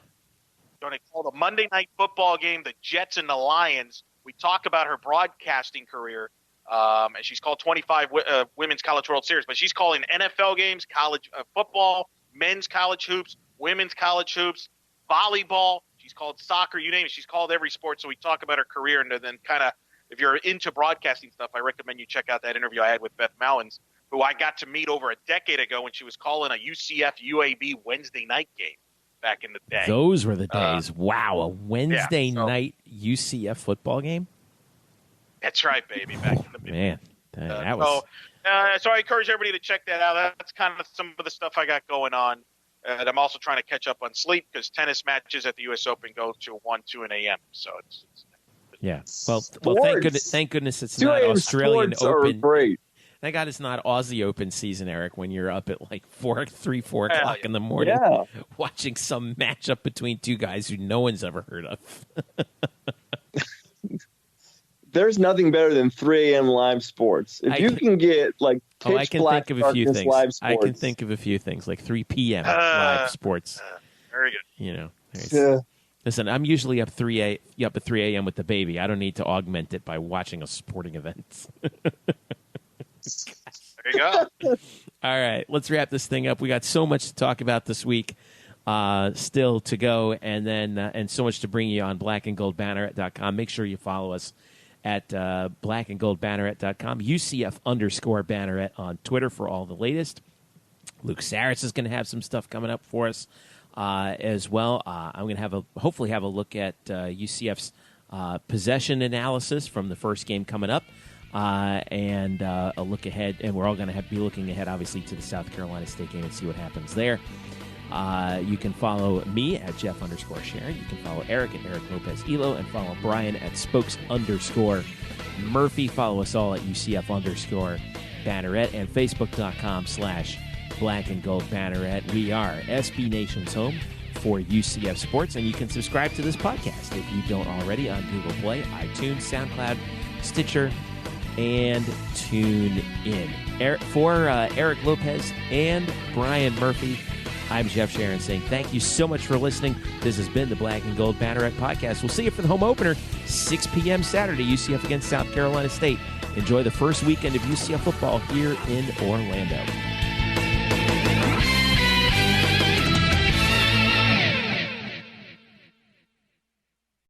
going to call the Monday Night Football game, the Jets and the Lions. We talk about her broadcasting career, and she's called 25 Women's College World Series, but she's calling NFL games, college football, men's college hoops, women's college hoops, volleyball. She's called soccer, you name it. She's called every sport. So we talk about her career, and then kind of, if you're into broadcasting stuff, I recommend you check out that interview I had with Beth Mowins, who I got to meet over a decade ago when she was calling a UCF UAB Wednesday night game back in the day.
Those were the days. Wow, a Wednesday night UCF football game?
That's right, baby. Back in the day.
Man, that was...
So I encourage everybody to check that out. That's kind of some of the stuff I got going on. And I'm also trying to catch up on sleep because tennis matches at the U.S. Open go to 1, 2, and a.m. So it's
yeah. Well, thank goodness it's not Australian Open.
Great.
Thank God it's not Aussie Open season, Eric, when you're up at like 4 o'clock in the morning watching some matchup between two guys who no one's ever heard of.
There's nothing better than 3 a.m. live sports. If you can get like pitch black darkness live sports.
I can think of a few things, like 3 p.m. live sports.
Very good.
You know, listen, I'm usually up at 3 a.m. with the baby. I don't need to augment it by watching a sporting event.
There you go.
All right, let's wrap this thing up. We got so much to talk about this week. Still to go, and then and so much to bring you on blackandgoldbanneret.com. Make sure you follow us at blackandgoldbanneret.com, UCF_Banneret on Twitter for all the latest. Luke Saris is going to have some stuff coming up for us as well. I'm going to hopefully have a look at UCF's possession analysis from the first game coming up, and a look ahead. And we're all going to be looking ahead, obviously, to the South Carolina State game and see what happens there. You can follow me at Jeff_Sharon. You can follow Eric at Eric Lopez Elo, and follow Brian at Spokes_Murphy. Follow us all at UCF_Banneret and Facebook.com/Black and Gold Banneret. We are SB Nation's home for UCF sports, and you can subscribe to this podcast if you don't already on Google Play, iTunes, SoundCloud, Stitcher, and Tune In. For Eric Lopez and Brian Murphy, I'm Jeff Sharon saying thank you so much for listening. This has been the Black and Gold Banneret Podcast. We'll see you for the home opener, 6 p.m. Saturday, UCF against South Carolina State. Enjoy the first weekend of UCF football here in Orlando.